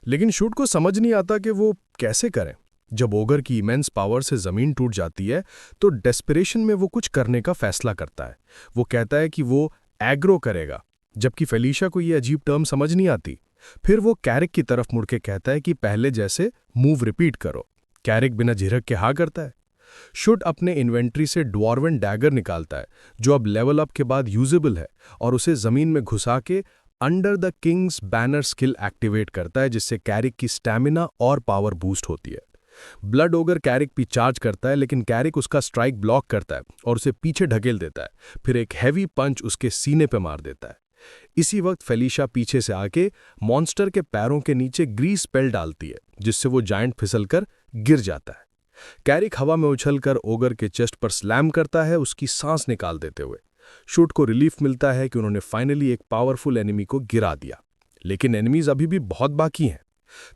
लेकिन शूट को समझ नहीं आता कि वो कैसे करें। जब ओगर की इमेंस पावर से जमीन टूट जाती है तो डेस्परेशन में वो कुछ करने का फैसला करता है। वो कहता है कि वो एग्रो करेगा, जबकि फेलिशिया को ये अजीब टर्म समझ नहीं आती। फिर वो कैरिक की तरफ मुड़ के कहता है कि पहले जैसे मूव रिपीट करो। कैरिक बिना झिझक के हाँ करता है। शुड अपने इन्वेंट्री से ड्वार्वन डैगर निकालता है, जो अब लेवल अप के बाद यूजेबल है, और उसे जमीन में घुसा के under the king's banner skill activate करता है, जिससे कैरिक की स्टैमिना और पावर बूस्ट होती है। ब्लड ओगर कैरिक पे चार्ज करता है, लेकिन कैरिक उसका स्ट्राइक ब्लॉक करता है और उसे पीछे ढकेल देता है। फिर एक हैवी पंच उसके सीने पे मार देता है। इसी वक्त फेलिशिया पीछे से आके मॉन्स्टर के पैरों के नीचे ग्रीस स्पेल डालती है, जिससे वो जायंट फिसलकर गिर जाता है। कैरिक हवा में उछलकर ओगर के चेस्ट पर स्लैम करता है, उसकी सांस निकाल देते हुए। शूट को रिलीफ मिलता है कि उन्होंने फाइनली एक पावरफुल एनिमी को गिरा दिया। लेकिन एनिमीज अभी भी बहुत बाकी हैं।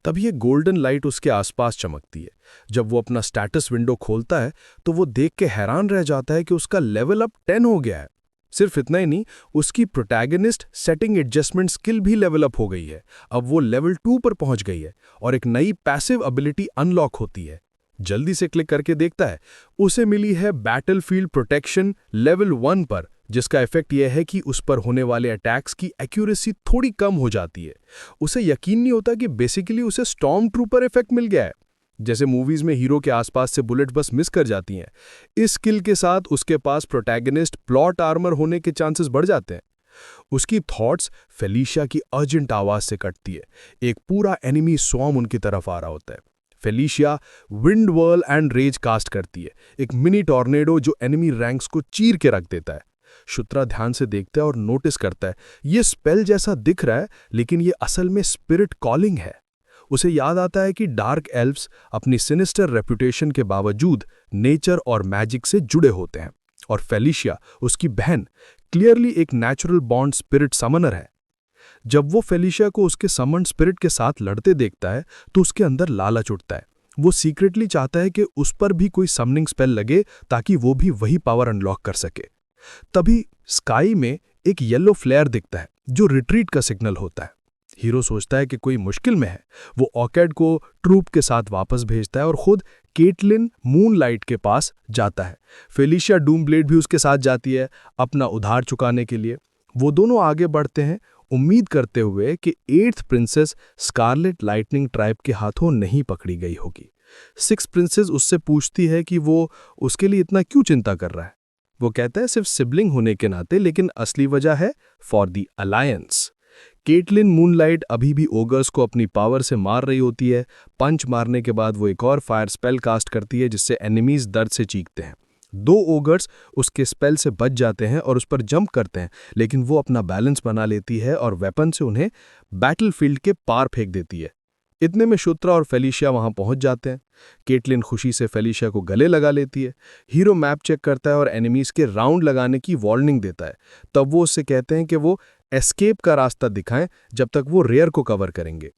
तभी एक गोल्डन लाइट उसके आसपास चमकती है। जब वो अपना स्टेटस विंडो खोलता है तो वो देख के हैरान रह जाता है कि उसका लेवल अप 10 हो गया है। सिर्फ इतना ही नहीं, उसकी प्रोटैगनिस्ट सेटिंग एडजस्टमेंट स्किल भी लेवल अप हो गई है। अब वो लेवल 2 पर पहुंच गई है और एक नई पैसिव एबिलिटी अनलॉक होती है। जल्दी से क्लिक करके देखता है, उसे मिली है बैटलफील्ड प्रोटेक्शन लेवल 1 पर, जिसका इफेक्ट यह है कि उस पर होने वाले अटैक्स की एक्यूरेसी थोड़ी कम हो जाती है। उसे यकीन नहीं होता कि बेसिकली उसे स्टॉर्म ट्रूपर इफेक्ट मिल गया है। जैसे मूवीज में हीरो के आसपास से बुलेट बस मिस कर जाती हैं, इस स्किल के साथ उसके पास प्रोटैगनिस्ट प्लॉट आर्मर होने के चांसेस बढ़ जाते हैं। उसकी थॉट्स फेलिशिया की अर्जेंट आवाज से कटती है। एक पूरा एनिमी स्वॉर्म उनकी तरफ आ रहा होता है। Felicia wind whirl and rage cast करती है, एक मिनी टॉर्नेडो जो एनिमी रैंक्स को चीर के रख देता है। शूत्रा ध्यान से देखता है और नोटिस करता है, ये स्पेल जैसा दिख रहा है, लेकिन ये असल में स्पिरिट कॉलिंग है। उसे याद आता है कि डार्क एल्व्स अपनी सिनिस्टर रेपुटेशन के बावजूद नेचर और मैजिक से जुड़े होते हैं, और फेलिशिया, उसकी बहन, क्लियरली एक नेचुरल बॉन्ड स्पिरिट समनर है। जब वो फेलिशिया को उसके समन स्पिरिट के साथ लड़ते देखता है तो उसके अंदर लालच उठता है। वो सीक्रेटली चाहता है कि उस पर भी कोई समनिंग स्पेल लगे ताकि वो भी वही पावर अनलॉक कर सके। तभी स्काई में एक येलो फ्लेयर दिखता है जो रिट्रीट का सिग्नल होता है। हीरो सोचता है कि कोई मुश्किल में है। वो ऑकेड को ट्रूप के साथ वापस भेजता है और खुद केटलिन मूनलाइट के पास जाता है। फेलिशिया डूमब्लेड भी उसके साथ जाती है, अपना उधार चुकाने के लिए। वो दोनों आगे बढ़ते हैं, उम्मीद करते हुए कि 8th princess Scarlett lightning tribe के हाथों नहीं पकड़ी गई होगी। 6th प्रिंसेस उससे पूछती है कि वो उसके लिए इतना क्यों चिंता कर रहा है। वो कहता है सिर्फ सिबलिंग होने के नाते, लेकिन असली वजह है for the alliance. Caitlin moonlight अभी भी ओगर्स को अपनी पावर से मार रही होती है। पंच मारने के बाद वो एक और फायर स्पेल कास्ट करती है जिससे एनिमीज दर्द से चीखते हैं। 2 ओगर्स उसके स्पेल से बच जाते हैं और उस पर जंप करते हैं, लेकिन वो अपना बैलेंस बना लेती है और वेपन से उन्हें बैटलफील्ड के पार फेंक देती है। इतने में शुत्रा और फेलिशिया वहां पहुंच जाते हैं। केटलिन खुशी से फेलिशिया को गले लगा लेती है। हीरो मैप चेक करता है और एनिमीज के राउंड लगाने की वार्निंग देता है। तब वो उससे कहते हैं कि वो एस्केप का रास्ता दिखाएं जब तक वो रेयर को कवर करेंगे।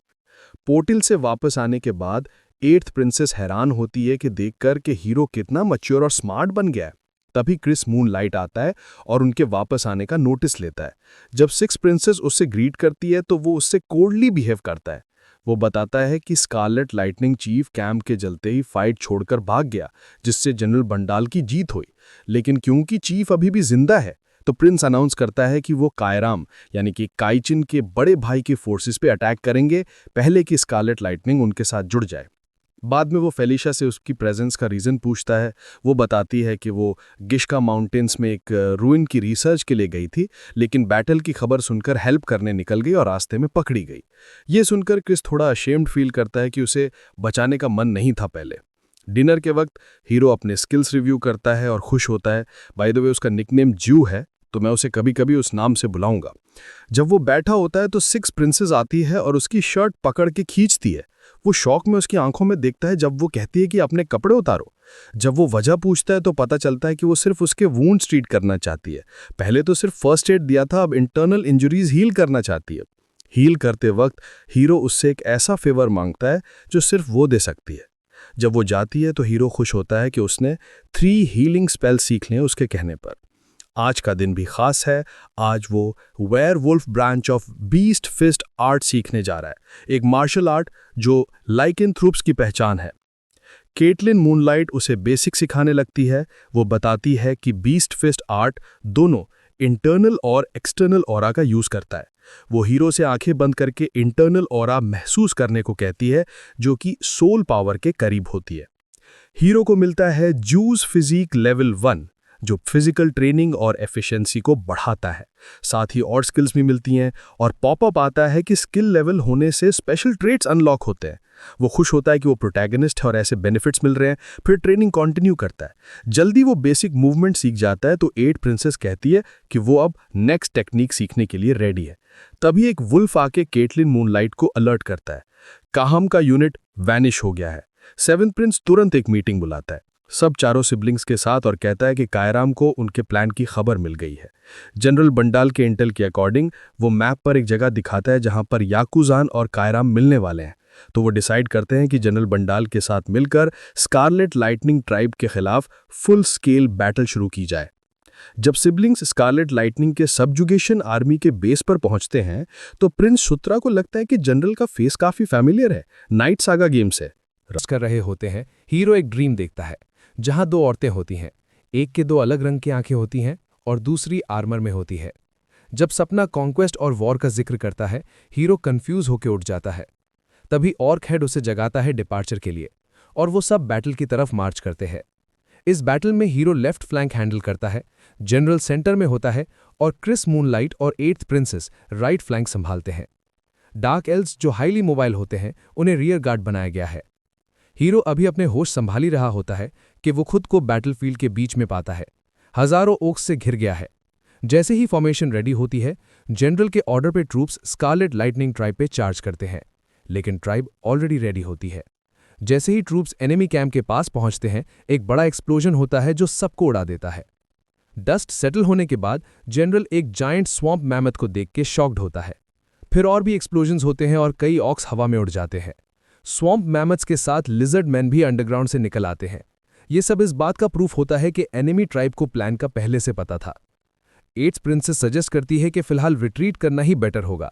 पोर्टल से वापस आने के बाद 8th प्रिंसेस हैरान होती है कि देखकर कि हीरो कितना मैच्योर और स्मार्ट बन गया है। तभी क्रिस मूनलाइट आता है और उनके वापस आने का नोटिस लेता है। जब 6th प्रिंसेस उससे ग्रीट करती है तो वो उससे कोल्डली बिहेव करता है। वो बताता है कि स्कारलेट लाइटनिंग चीफ कैंप के जलते ही फाइट छोड़कर भाग गया, जिससे जनरल बंडाल की जीत हुई। लेकिन क्योंकि चीफ अभी भी जिंदा है तो प्रिंस अनाउंस करता है कि वो कायराम यानी कि काइचिन के बड़े भाई की फोर्सेस पे अटैक करेंगे, पहले कि स्कारलेट लाइटनिंग उनके साथ जुड़ जाए। बाद में वो फेलिशिया से उसकी प्रेजेंस का रीज़न पूछता है। वो बताती है कि वो गिश्का माउंटेन्स में एक रूइन की रिसर्च के लिए गई थी, लेकिन बैटल की खबर सुनकर हेल्प करने निकल गई और रास्ते में पकड़ी गई। ये सुनकर क्रिस थोड़ा अशेम्ड फील करता है कि उसे बचाने का मन नहीं था पहले। डिनर के वक्त हीरो अपने स्किल्स रिव्यू करता है और खुश होता है। बाय द वे उसका निकनेम जू है, तो मैं उसे कभी कभी उस नाम से बुलाऊंगा। जब वो बैठा होता है तो 6 प्रिंसेस आती है और उसकी शर्ट पकड़ के खींचती है। वो शौक में उसकी आंखों में देखता है जब वो कहती है कि अपने कपड़े उतारो। जब वो वजह पूछता है तो पता चलता है कि वो सिर्फ उसके वुंड्स ट्रीट करना चाहती है। पहले तो सिर्फ फर्स्ट एड दिया था, अब इंटरनल इंजरीज हील करना चाहती है। हील करते वक्त हीरो उससे एक ऐसा फेवर मांगता है जो सिर्फ वो दे सकती है। जब वो जाती है तो हीरो खुश होता है कि उसने 3 हीलिंग स्पेल सीख लिए उसके कहने पर। आज का दिन भी खास है। आज वो werewolf branch of beast fist art सीखने जा रहा है, एक मार्शल आर्ट जो लाइकेंथ्रोप्स की पहचान है। केटलिन मूनलाइट उसे बेसिक सिखाने लगती है। वो बताती है कि बीस्ट फिस्ट आर्ट दोनों इंटरनल और एक्सटर्नल ऑरा का यूज करता है। वो हीरो से आंखें बंद करके इंटरनल ऑरा महसूस करने को कहती है, जो कि सोल पावर के करीब होती है। हीरो को मिलता है जूस फिजिक लेवल 1, जो फिजिकल ट्रेनिंग और एफिशिएंसी को बढ़ाता है। साथ ही और स्किल्स भी मिलती हैं और पॉपअप आता है कि स्किल लेवल होने से स्पेशल ट्रेट्स अनलॉक होते हैं। वो खुश होता है कि वो प्रोटैगनिस्ट है और ऐसे बेनिफिट्स मिल रहे हैं। फिर ट्रेनिंग कंटिन्यू करता है। जल्दी वो बेसिक मूवमेंट सीख जाता है तो 8 प्रिंसेस कहती है कि वो अब नेक्स्ट टेक्निक सीखने के लिए रेडी है। तभी एक वुल्फ आके केटलिन मूनलाइट को अलर्ट करता है। काहम का यूनिट वैनिश हो गया है। 7th प्रिंस तुरंत एक मीटिंग बुलाता है, सब चारों सिबलिंग्स के साथ, और कहता है कि कायराम को उनके प्लान की खबर मिल गई है। जनरल बंडाल के इंटेल के अकॉर्डिंग वो मैप पर एक जगह दिखाता है जहां पर याकुजान और कायराम मिलने वाले हैं। तो वो डिसाइड करते हैं कि जनरल बंडाल के साथ मिलकर स्कारलेट लाइटनिंग ट्राइब के खिलाफ फुल स्केल बैटल शुरू की जाए। जब सिबलिंग्स स्कारलेट लाइटनिंग के सबजुगेशन आर्मी के बेस पर पहुंचते हैं तो प्रिंस शुत्रा को लगता है कि जनरल का फेस काफी फैमिलियर है, नाइट सागा गेम से। रस कर रहे होते हैं। हीरो एक ड्रीम देखता है जहां 2 औरतें होती हैं, एक के 2 अलग रंग की आंखें होती हैं और दूसरी आर्मर में होती है। जब सपना कॉन्क्वेस्ट और वॉर का जिक्र करता है, हीरो कंफ्यूज होकर उठ जाता है। तभी ऑर्क हेड उसे जगाता है डिपार्चर के लिए और वो सब बैटल की तरफ मार्च करते हैं। इस बैटल में हीरो लेफ्ट फ्लैंक हैंडल करता है, जनरल सेंटर में होता है और क्रिस मूनलाइट और 8th प्रिंसेस राइट फ्लैंक संभालते हैं। डार्क एल्व्स जो हाईली मोबाइल होते हैं उन्हें रियर गार्ड बनाया गया है। हीरो अभी अपने होश संभाल ही रहा होता है कि वो खुद को बैटलफील्ड के बीच में पाता है। हजारों ओक्स से घिर गया है। जैसे ही फॉर्मेशन रेडी होती है, जनरल के ऑर्डर पे ट्रूप्स स्कारलेट लाइटनिंग ट्राइब पे चार्ज करते हैं, लेकिन ट्राइब ऑलरेडी रेडी होती है। जैसे ही ट्रूप्स एनिमी कैंप के पास पहुंचते हैं, एक बड़ा एक्सप्लोजन होता है जो सबको उड़ा देता है। डस्ट सेटल होने के बाद जनरल एक जायंट स्वॉम्प मैमथ को देख के शॉक्ड होता है। फिर और भी एक्सप्लोजन्स होते हैं और कई ऑक्स हवा में उड़ जाते हैं। स्वॉम्प मैमथ्स के साथ लिजर्ड मैन भी अंडरग्राउंड से निकल आते हैं। ये सब इस बात का प्रूफ होता है कि एनिमी ट्राइब को प्लान का पहले से पता था। 8th प्रिंसेस सजेस्ट करती है कि फिलहाल रिट्रीट करना ही बेटर होगा।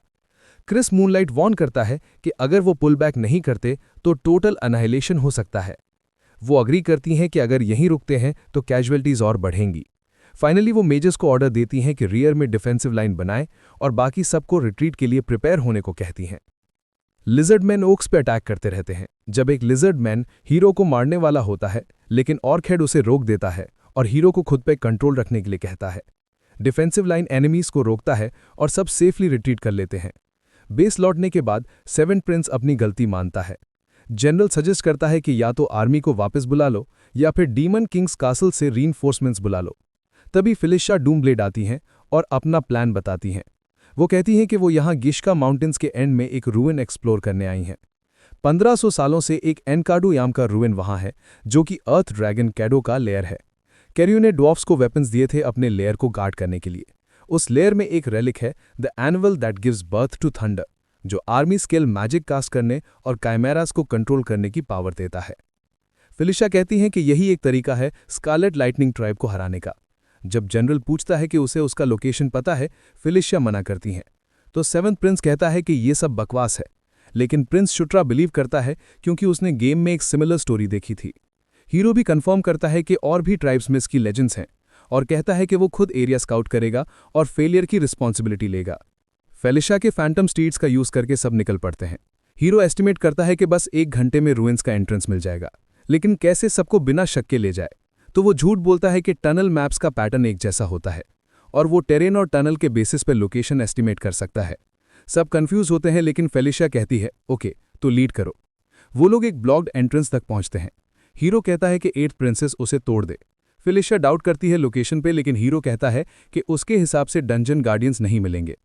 क्रिस मूनलाइट वॉर्न करता है कि अगर वो पुल बैक नहीं करते तो टोटल अनाहिलेशन हो सकता है। वो अग्री करती हैं कि अगर यहीं रुकते हैं तो कैजुअलिटीज और बढ़ेंगी। फाइनली वो मेजर्स को ऑर्डर देती हैं कि रियर में डिफेंसिव लाइन बनाएं और बाकी सबको रिट्रीट के लिए प्रिपेयर होने को कहती हैं। लिजर्ड मैन ओक्स पे अटैक करते रहते हैं। जब एक लिजर्ड मैन हीरो को मारने वाला होता है, लेकिन ऑर्क हेड उसे रोक देता है और हीरो को खुद पे कंट्रोल रखने के लिए कहता है। डिफेंसिव लाइन एनिमीज को रोकता है और सब सेफली रिट्रीट कर लेते हैं। बेस लौटने के बाद सेवेंथ प्रिंस अपनी गलती मानता है। जनरल सजेस्ट करता है कि या तो आर्मी को वापस बुला लो या फिर डीमन किंग्स कासल से रीइंफोर्समेंट्स बुला लो। तभी फिलिशा डूमब्लेड आती हैं और अपना प्लान बताती हैं। वो कहती हैं कि वो यहाँ गिश्का माउंटेन्स के एंड में एक रूइन एक्सप्लोर करने आई हैं। 1500 सालों से एक एनकाडू याम का रूइन वहाँ है, जो कि अर्थ ड्रैगन कैडो का लेयर है। कैरियो ने ड्वार्फ्स को वेपन्स दिए थे अपने लेयर को गार्ड करने के लिए। उस लेयर में एक रेलिक है, the annual that gives birth to thunder, जो आर्मी स्केल मैजिक कास्ट करने और काइमेरास को कंट्रोल करने की पावर देता है। फिलिशा कहती हैं कि यही एक तरीका है स्कारलेट लाइटनिंग ट्राइब को हराने का। जब जनरल पूछता है कि उसे उसका लोकेशन पता है, फिलिशा मना करती हैं। तो सेवंथ प्रिंस कहता है कि ये सब बकवास है, लेकिन प्रिंस शुट्रा बिलीव करता है क्योंकि उसने गेम में एक सिमिलर स्टोरी देखी थी। हीरो भी कंफर्म करता है कि और भी ट्राइब्स में इसकी लेजेंड्स हैं और कहता है कि वो खुद एरिया स्काउट करेगा और फेलियर की रिस्पॉन्सिबिलिटी लेगा। फेलिशा के फैंटम स्टीड्स का यूज करके सब निकल पड़ते हैं। हीरो एस्टिमेट करता है कि बस 1 घंटे में रूइंस का एंट्रेंस मिल जाएगा, लेकिन कैसे सबको बिना शक के ले जाए। तो वो झूठ बोलता है कि टनल मैप्स का पैटर्न एक जैसा होता है और वो टेरेन और टनल के बेसिस पर लोकेशन एस्टिमेट कर सकता है। सब कंफ्यूज होते हैं, लेकिन फेलिशा कहती है ओके तो लीड करो। वो लोग एक ब्लॉक्ड एंट्रेंस तक पहुंचते हैं। हीरो कहता है कि 8th प्रिंसेस उसे तोड़ दे। फेलिशा डाउट करती है लोकेशन पे, लेकिन हीरो कहता है कि उसके हिसाब से डंजन गार्डियंस नहीं मिलेंगे।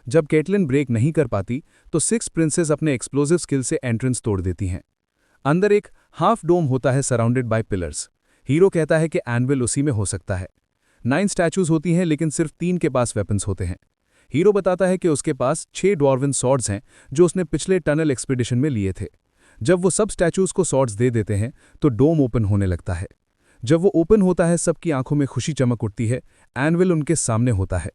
जब कैटलिन ब्रेक नहीं कर पाती तो 6 प्रिंसेस अपने एक्सप्लोजिव स्किल से एंट्रेंस तोड़ देती हैं। अंदर एक हाफ डोम होता है सराउंडेड बाय पिलर्स। हीरो कहता है कि एनविल उसी में हो सकता है। 9 स्टैचूज होती हैं, लेकिन सिर्फ 3 के पास वेपन्स होते हैं। हीरो बताता है कि उसके पास 6 ड्वार्विन सॉर्ड्स हैं जो उसने पिछले टनल एक्सपीडिशन में लिए थे। जब वो सब स्टैचूज को सॉर्ड्स दे देते हैं तो डोम ओपन होने लगता है। जब वो ओपन होता है, सबकी आंखों में खुशी चमक उठती है। एनविल उनके सामने होता है।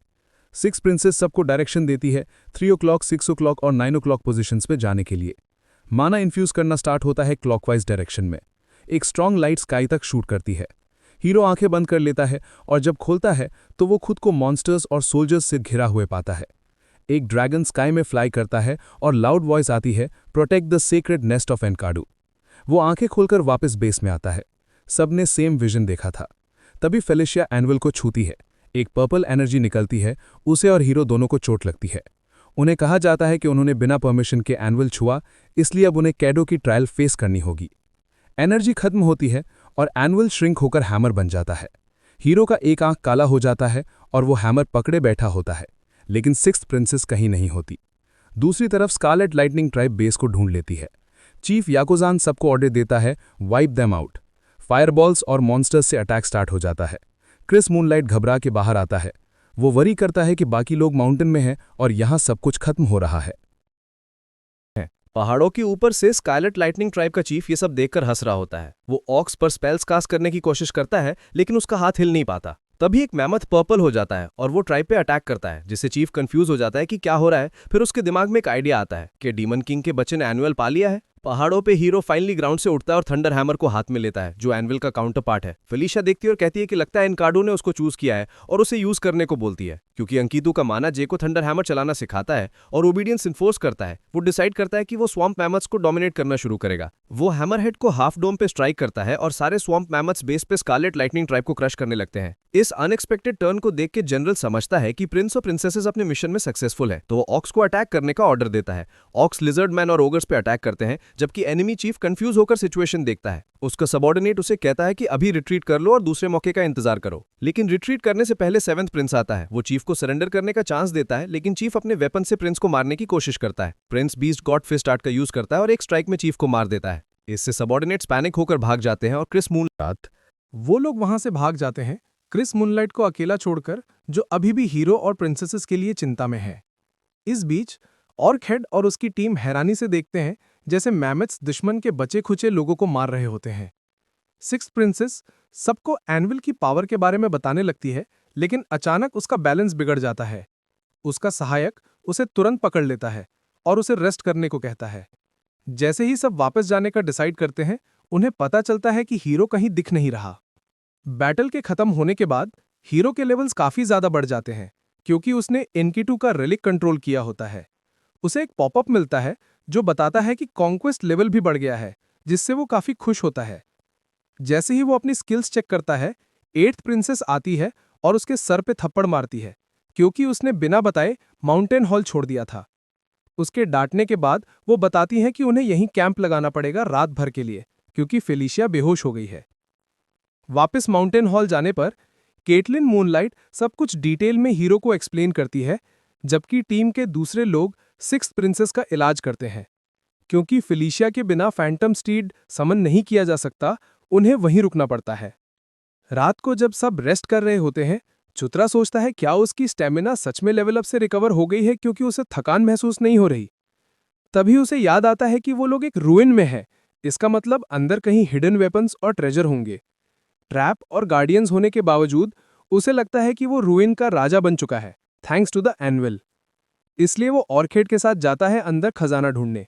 6 प्रिंसेस सबको डायरेक्शन देती है 3 o'clock, 6 o'clock और 9 o'clock पोजीशंस पे जाने के लिए। माना इन्फ्यूज करना स्टार्ट होता है क्लॉकवाइज डायरेक्शन में। एक स्ट्रांग लाइट स्काई तक शूट करती है। हीरो आंखें बंद कर लेता है और जब खोलता है तो वो खुद को मॉन्स्टर्स और सोल्जर्स से घिरा हुए पाता है। एक ड्रैगन स्काई में फ्लाई करता है और लाउड वॉइस आती है, protect the secret nest of एनकाडू। वो आंखें खोलकर वापस बेस में आता है। सबने सेम विजन देखा था। तभी फेलिशिया एनुअल को छूती है। एक पर्पल एनर्जी निकलती है। उसे और हीरो दोनों को चोट लगती है। उन्हें कहा जाता है कि उन्होंने बिना परमिशन के एनुअल छुआ, इसलिए अब उन्हें कैडो की ट्रायल फेस करनी होगी। एनर्जी खत्म होती है और एनुअल श्रिंक होकर हैमर बन जाता है। हीरो का एक आंख काला हो जाता है और वो हैमर पकड़े बैठा होता है, लेकिन 6th प्रिंसेस कहीं नहीं होती। दूसरी तरफ स्कारलेट लाइटनिंग ट्राइब बेस को ढूंढ लेती है। चीफ याकोजान सबको ऑर्डर देता है वाइप देम आउट। फायरबॉल्स और मॉन्स्टर्स से अटैक स्टार्ट हो जाता है। क्रिस मूनलाइट घबरा के बाहर आता है। वो वरी करता है कि बाकी लोग माउंटेन में हैं और यहाँ सब कुछ खत्म हो रहा है। पहाड़ों के ऊपर से स्कारलेट लाइटनिंग ट्राइब का चीफ ये सब देखकर हंस रहा होता है। वो ऑक्स पर स्पेल्स कास्ट करने की कोशिश करता है, लेकिन उसका हाथ हिल नहीं पाता। तभी एक मैमथ पर्पल हो जाता है और वो ट्राइब पे अटैक करता है, जिससे चीफ कंफ्यूज हो जाता है कि क्या हो रहा है। फिर उसके दिमाग में एक आइडिया आता है कि डीमन किंग के बच्चे ने एनुअल पा लिया है। पहाड़ों पे हीरो फाइनली ग्राउंड से उठता है और थंडर हैमर को हाथ में लेता है, जो एनविल का काउंटर पार्ट है। फेलिशा देखती है और कहती है कि लगता है एनकाडो ने उसको चूज किया है और उसे यूज करने को बोलती है। क्योंकि अंकितू का माना जे को थंडर हैमर चलाना सिखाता है और ओबीडियंस इन्फोर्स करता है, वो डिसाइड करता है कि वो स्वैम्प मैमथ्स को डोमिनेट करना शुरू करेगा। वो हैमरहेड को हाफ डोम पे स्ट्राइक करता है और सारे स्वैम्प मैमथ्स बेस पे स्कारलेट लाइटनिंग ट्राइब को क्रश करने लगते हैं। इस अनएक्सपेक्टेड टर्न को देख के जनरल समझता है कि प्रिंस और प्रिंसेसेस अपने मिशन में सक्सेसफुल है, तो वो ऑक्स को अटैक करने का ऑर्डर देता है। ऑक्स लिजर्ड मैन और ओगर्स पे अटैक करते हैं, जबकि एनिमी चीफ कंफ्यूज होकर सिचुएशन देखता है। उसका सबऑर्डिनेट उसे कहता है कि अभी रिट्रीट कर लो और दूसरे मौके का इंतजार करो। लेकिन रिट्रीट करने से पहले 7th प्रिंस आता है। वो चीफ को सरेंडर करने का चांस देता है, लेकिन चीफ अपने वेपन से प्रिंस को मारने की कोशिश करता है। Prince beast god fist art का यूज करता है और एक स्ट्राइक में चीफ को मार देता है। इससे सबऑर्डिनेट्स पैनिक होकर भाग जाते हैं और क्रिस मूनलाइट वो लोग वहां से भाग जाते हैं, क्रिस मूनलाइट को अकेला छोड़कर, जो अभी भी हीरो और प्रिंसेसेस के लिए चिंता में है। इस बीच ऑर्कहेड और उसकी टीम हैरानी से देखते हैं जैसे मैमथ्स दुश्मन के बचे खुचे लोगों को मार रहे होते हैं। 6th प्रिंसेस सबको एनविल की पावर के बारे में बताने लगती है, लेकिन अचानक उसका बैलेंस बिगड़ जाता है। उसका सहायक उसे तुरंत पकड़ लेता है और उसे रेस्ट करने को कहता है। जैसे ही सब वापस जाने का डिसाइड करते हैं, उन्हें पता चलता है कि हीरो कहीं दिख नहीं रहा। बैटल के खत्म होने के बाद हीरो के लेवल्स काफी ज्यादा बढ़ जाते हैं, क्योंकि उसने एनकीटू का रेलिक कंट्रोल किया होता है। उसे एक पॉपअप मिलता है जो बताता है कि कॉन्क्वेस्ट लेवल भी बढ़ गया है, जिससे वो काफी खुश होता है। जैसे ही वो अपनी स्किल्स चेक करता है, 8th प्रिंसेस आती है और उसके सर पे थप्पड़ मारती है, क्योंकि उसने बिना बताए माउंटेन हॉल छोड़ दिया था। उसके डांटने के बाद वो बताती हैं कि उन्हें यहीं कैंप लगाना पड़ेगा रात भर के लिए, क्योंकि फेलिशिया बेहोश हो गई है। वापस माउंटेन हॉल जाने पर केटलिन मूनलाइट सब कुछ डिटेल में हीरो को एक्सप्लेन करती है, जबकि टीम के दूसरे लोग सिक्स्थ प्रिंसेस का इलाज करते हैं। क्योंकि फेलिशिया के बिना फैंटम स्टीड समन नहीं किया जा सकता, उन्हें वहीं रुकना पड़ता है। रात को जब सब रेस्ट कर रहे होते हैं, चुतरा सोचता है क्या उसकी स्टेमिना सच में लेवल अप से रिकवर हो गई है, क्योंकि उसे थकान महसूस नहीं हो रही। तभी उसे याद आता है कि वो लोग एक रूइन में हैं, इसका मतलब अंदर कहीं हिडन वेपन्स और ट्रेजर होंगे। ट्रैप और गार्डियंस होने के बावजूद उसे लगता है कि वो रूइन का राजा बन चुका है, थैंक्स टू द एनविल। इसलिए वो ऑर्किड के साथ जाता है अंदर खजाना ढूंढने।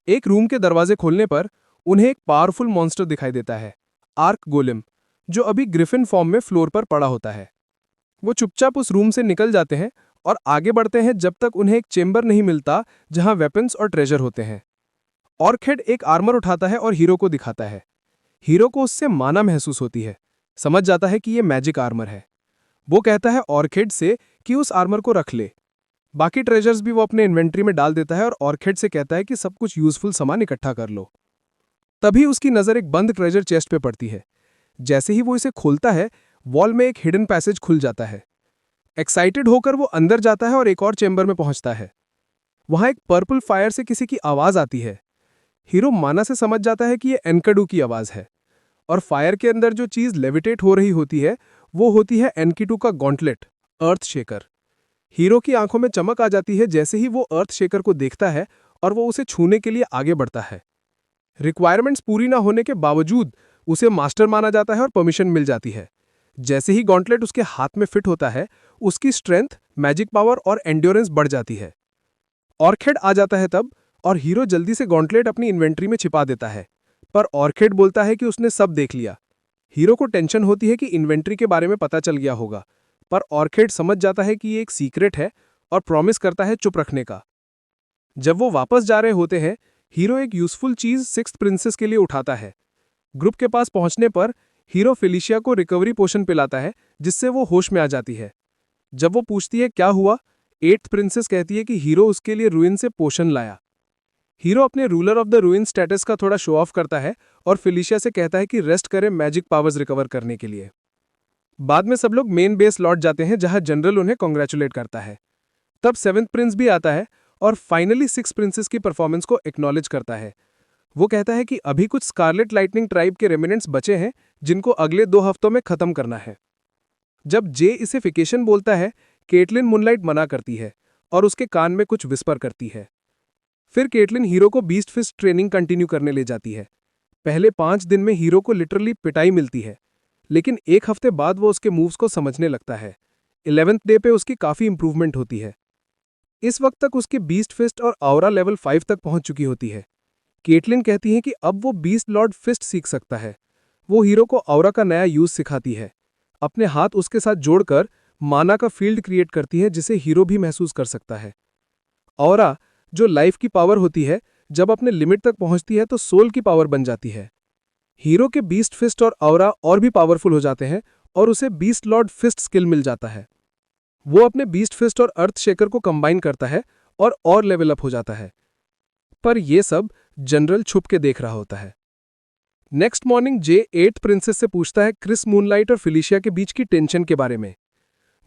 एक रूम के दरवाजे खोलने पर उन्हें एक पावरफुल मॉन्स्टर दिखाई देता है, आर्क गोलेम, जो अभी ग्रिफिन फॉर्म में फ्लोर पर पड़ा होता है। वो चुपचाप उस रूम से निकल जाते हैं और आगे बढ़ते हैं जब तक उन्हें एक चेंबर नहीं मिलता जहां वेपन्स और ट्रेजर होते हैं। ऑर्किड एक आर्मर उठाता है और हीरो को दिखाता है। हीरो को उससे माना महसूस होती है, समझ जाता है कि ये मैजिक आर्मर है। वो कहता है ऑर्किड से कि उस आर्मर को रख ले। बाकी ट्रेजर्स भी वो अपने इन्वेंट्री में डाल देता है और ऑर्किड से कहता है कि सब कुछ यूजफुल सामान इकट्ठा कर लो। तभी उसकी नजर एक बंद ट्रेजर चेस्ट पे पड़ती है। जैसे ही वो इसे खोलता है, वॉल में एक हिडन पैसेज खुल जाता है। एक्साइटेड होकर वो अंदर जाता है और एक और चेंबर में पहुंचता है। वहां एक पर्पल फायर से किसी की आवाज आती है। हीरो माना से समझ जाता है कि ये एनकाडू की आवाज है, और फायर के अंदर जो चीज लेविटेट हो रही होती है वो होती है एनकीटू का गॉन्टलेट, अर्थ शेकर। हीरो की आंखों में चमक आ जाती है जैसे ही वो अर्थ शेकर को देखता है और वो उसे छूने के लिए आगे बढ़ता है। रिक्वायरमेंट्स पूरी ना होने के बावजूद उसे मास्टर माना जाता है और परमिशन मिल जाती है। जैसे ही गॉन्टलेट उसके हाथ में फिट होता है, उसकी स्ट्रेंथ, मैजिक पावर और एंड्योरेंस बढ़ जाती है। ऑर्किड आ जाता है तब, और हीरो जल्दी से गॉन्टलेट अपनी इन्वेंट्री में छिपा देता है, पर ऑर्किड बोलता है कि उसने सब देख लिया। हीरो को टेंशन होती है कि इन्वेंट्री के बारे में पता चल गया होगा, पर ऑर्किड समझ जाता है कि ये एक सीक्रेट है और प्रॉमिस करता है चुप रखने का। जब वो वापस जा रहे होते हैं, हीरो एक यूजफुल चीज सिक्स्थ प्रिंसेस के लिए उठाता है। ग्रुप के पास पहुंचने पर हीरो फेलिशिया को रिकवरी पोशन पिलाता है, जिससे वो होश में आ जाती है। जब वो पूछती है क्या हुआ, एट्थ प्रिंसेस कहती है कि हीरो उसके लिए रूइन से पोशन लाया। हीरो अपने रूलर ऑफ द रूइन स्टेटस का थोड़ा शो ऑफ करता है और फेलिशिया से कहता है कि रेस्ट करे मैजिक पावर्स रिकवर करने के लिए। बाद में सब लोग मेन बेस लौट जाते हैं, जहां जनरल उन्हें कॉन्ग्रेचुलेट करता है। तब सेवेंथ प्रिंस भी आता है और फाइनली सिक्स प्रिंसेस की परफॉर्मेंस को एक्नॉलेज करता है। वो कहता है कि अभी कुछ स्कारलेट लाइटनिंग ट्राइब के रेमिनेंट्स बचे हैं, जिनको अगले 2 हफ्तों में खत्म करना है। जब जे इसे फिकेशन बोलता है, केटलिन मूनलाइट मना करती है और उसके कान में कुछ विस्पर करती है। फिर केटलिन हीरो को बीस्ट फिस्ट ट्रेनिंग कंटिन्यू करने ले जाती है। पहले 5 दिन में हीरो को लिटरली पिटाई मिलती है, लेकिन 1 हफ्ते बाद वो उसके मूव्स को समझने लगता है। 11th डे पे उसकी काफी इंप्रूवमेंट होती है। इस वक्त तक उसके बीस्ट फिस्ट और ऑरा लेवल 5 तक पहुंच चुकी होती है। केटलिन कहती है कि अब वो बीस्ट लॉर्ड फिस्ट सीख सकता है। वो हीरो को ऑरा का नया यूज सिखाती है। अपने हाथ उसके साथ जोड़कर माना का फील्ड क्रिएट करती है, जिसे हीरो भी महसूस कर सकता है। ऑरा, जो लाइफ की पावर होती है, जब अपने लिमिट तक पहुंचती है तो सोल की पावर बन जाती है। हीरो के बीस्ट फिस्ट और ऑरा और भी पावरफुल हो जाते हैं और उसे बीस्ट लॉर्ड फिस्ट स्किल मिल जाता है। वो अपने बीस्ट फिस्ट और अर्थ शेकर को कंबाइन करता है और लेवल अप हो जाता है। पर ये सब जनरल छुप के देख रहा होता है। नेक्स्ट मॉर्निंग जे 8th प्रिंसेस से पूछता है क्रिस मूनलाइट और फेलिशिया के बीच की टेंशन के बारे में।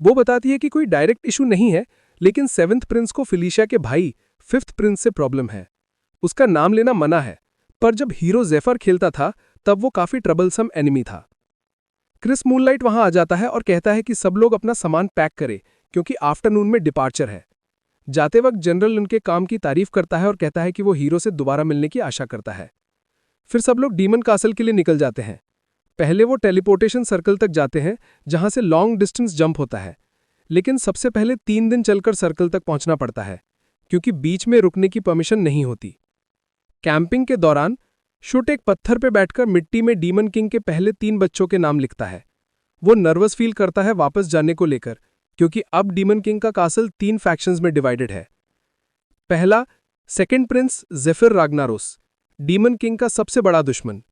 वो बताती है कि कोई डायरेक्ट इशू नहीं है, लेकिन 7th प्रिंस को फेलिशिया के भाई 5th प्रिंस से प्रॉब्लम है। उसका नाम लेना मना है, पर जब हीरो जेफर खेलता था तब वो काफी ट्रबलसम एनिमी था। क्रिस मूनलाइट वहां आ जाता है और कहता है कि सब लोग अपना सामान पैक करें, क्योंकि आफ्टरनून में डिपार्चर है। जाते वक्त जनरल उनके काम की तारीफ करता है और कहता है कि वो हीरो से दोबारा मिलने की आशा करता है। फिर सब लोग डीमन कासल के लिए निकल जाते हैं। पहले वो टेलीपोर्टेशन सर्कल तक जाते हैं, जहां से लॉन्ग डिस्टेंस जंप होता है, लेकिन सबसे पहले 3 दिन चलकर सर्कल तक पहुंचना पड़ता है, क्योंकि बीच में रुकने की परमिशन नहीं होती। कैंपिंग के दौरान शुट एक पत्थर पर बैठकर मिट्टी में डीमन किंग के पहले 3 बच्चों के नाम लिखता है। वो नर्वस फील करता है वापस जाने को लेकर, क्योंकि अब डीमन किंग का कासल 3 फैक्शंस में डिवाइडेड है। पहला, सेकंड प्रिंस जेफिर राग्नारोस, डीमन किंग का सबसे बड़ा दुश्मन।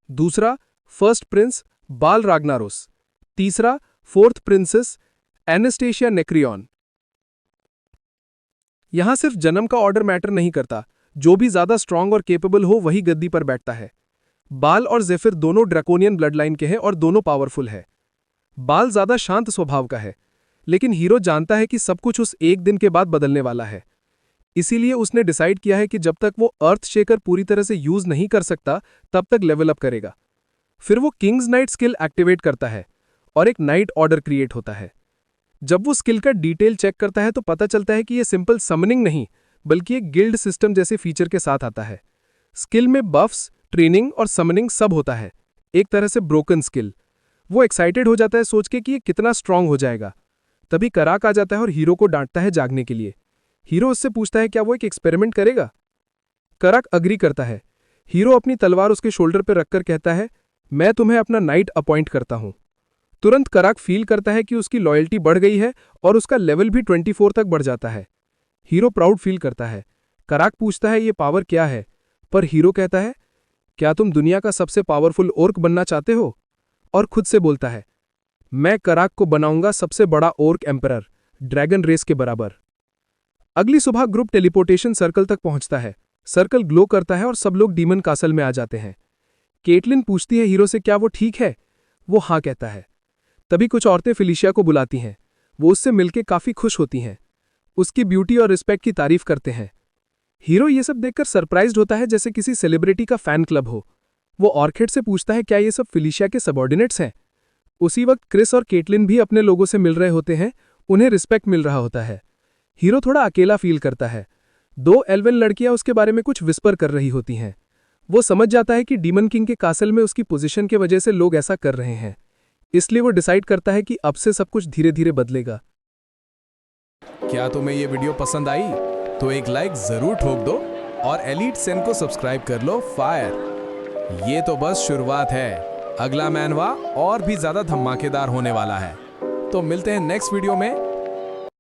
दूसरा, फर्स्ट प्रिंस बाल राग्नारोस। तीसरा, 4th प्रिंसेस एनास्टेशिया नेक्रियन। यहाँ सिर्फ जन्म का ऑर्डर मैटर नहीं करता, जो भी ज्यादा स्ट्रांग और केपेबल हो वही गद्दी पर बैठता है। बाल और जेफिर दोनों ड्रैकोनियन ब्लड लाइन के हैं और दोनों पावरफुल है। बाल ज्यादा शांत स्वभाव का है, लेकिन हीरो जानता है कि सब कुछ उस एक दिन के बाद बदलने वाला है। इसीलिए उसने डिसाइड किया है कि जब तक वो अर्थ शेकर पूरी तरह से यूज नहीं कर सकता तब तक लेवल अप करेगा। फिर वो किंग्स नाइट स्किल एक्टिवेट करता है और एक नाइट ऑर्डर क्रिएट होता है। जब वो स्किल का डिटेल चेक करता है तो पता चलता है कि ये सिंपल समनिंग नहीं बल्कि एक गिल्ड सिस्टम जैसे फीचर के साथ आता है। स्किल में बफ्स, ट्रेनिंग और समनिंग सब होता है, एक तरह से ब्रोकन स्किल। वो एक्साइटेड हो जाता है सोच के कि ये कितना स्ट्रांग हो जाएगा। तभी कराक आ जाता है और हीरो को डांटता है जागने के लिए। हीरो उससे पूछता है क्या वो एक एक्सपेरिमेंट करेगा। कराक अग्री करता है। हीरो अपनी तलवार उसके शोल्डर पर रखकर कहता है, मैं तुम्हें अपना नाइट अपॉइंट करता हूं। तुरंत कराक फील करता है कि उसकी लॉयल्टी बढ़ गई है और उसका लेवल भी 24 तक बढ़ जाता है। हीरो प्राउड फील करता है। कराक पूछता है ये पावर क्या है, पर हीरो कहता है, क्या तुम दुनिया का सबसे पावरफुल ओर्क बनना चाहते हो? और खुद से बोलता है, मैं कराक को बनाऊंगा सबसे बड़ा ओर्क एम्परर, ड्रैगन रेस के बराबर। अगली सुबह ग्रुप टेलीपोर्टेशन सर्कल तक पहुंचता है। सर्कल ग्लो करता है और सब लोग डीमन कासल में आ जाते हैं। केटलिन पूछती है हीरो से क्या वो ठीक है। वो हाँ कहता है। तभी कुछ औरतें फिलिशिया को बुलाती हैं। वो उससे मिलकर काफी खुश होती हैं, उसकी ब्यूटी और रिस्पेक्ट की तारीफ करते हैं। हीरो ये सब देखकर सरप्राइज्ड होता है जैसे किसी सेलिब्रिटी का फैन क्लब हो। वो ऑर्किड से पूछता है क्या ये सब फिलिशिया के सबऑर्डिनेट्स हैं। उसी वक्त क्रिस और केटलिन भी अपने लोगों से मिल रहे होते हैं, उन्हें रिस्पेक्ट मिल रहा होता है। हीरो थोड़ा अकेला फील करता है। 2 एल्वेन लड़कियां उसके बारे में कुछ विस्पर कर रही होती हैं। वो समझ जाता है कि डीमन किंग के कासल में उसकी पोजीशन के वजह से लोग ऐसा कर रहे हैं, इसलिए वो डिसाइड करता है कि अब से सब कुछ धीरे धीरे बदलेगा। क्या तुम्हें ये वीडियो पसंद आई तो एक लाइक जरूर ठोक दो और एलीट सेन को सब्सक्राइब कर लो फायर। ये तो बस शुरुआत है, अगला मैनवा और भी ज्यादा धमाकेदार होने वाला है। तो मिलते हैं नेक्स्ट वीडियो में।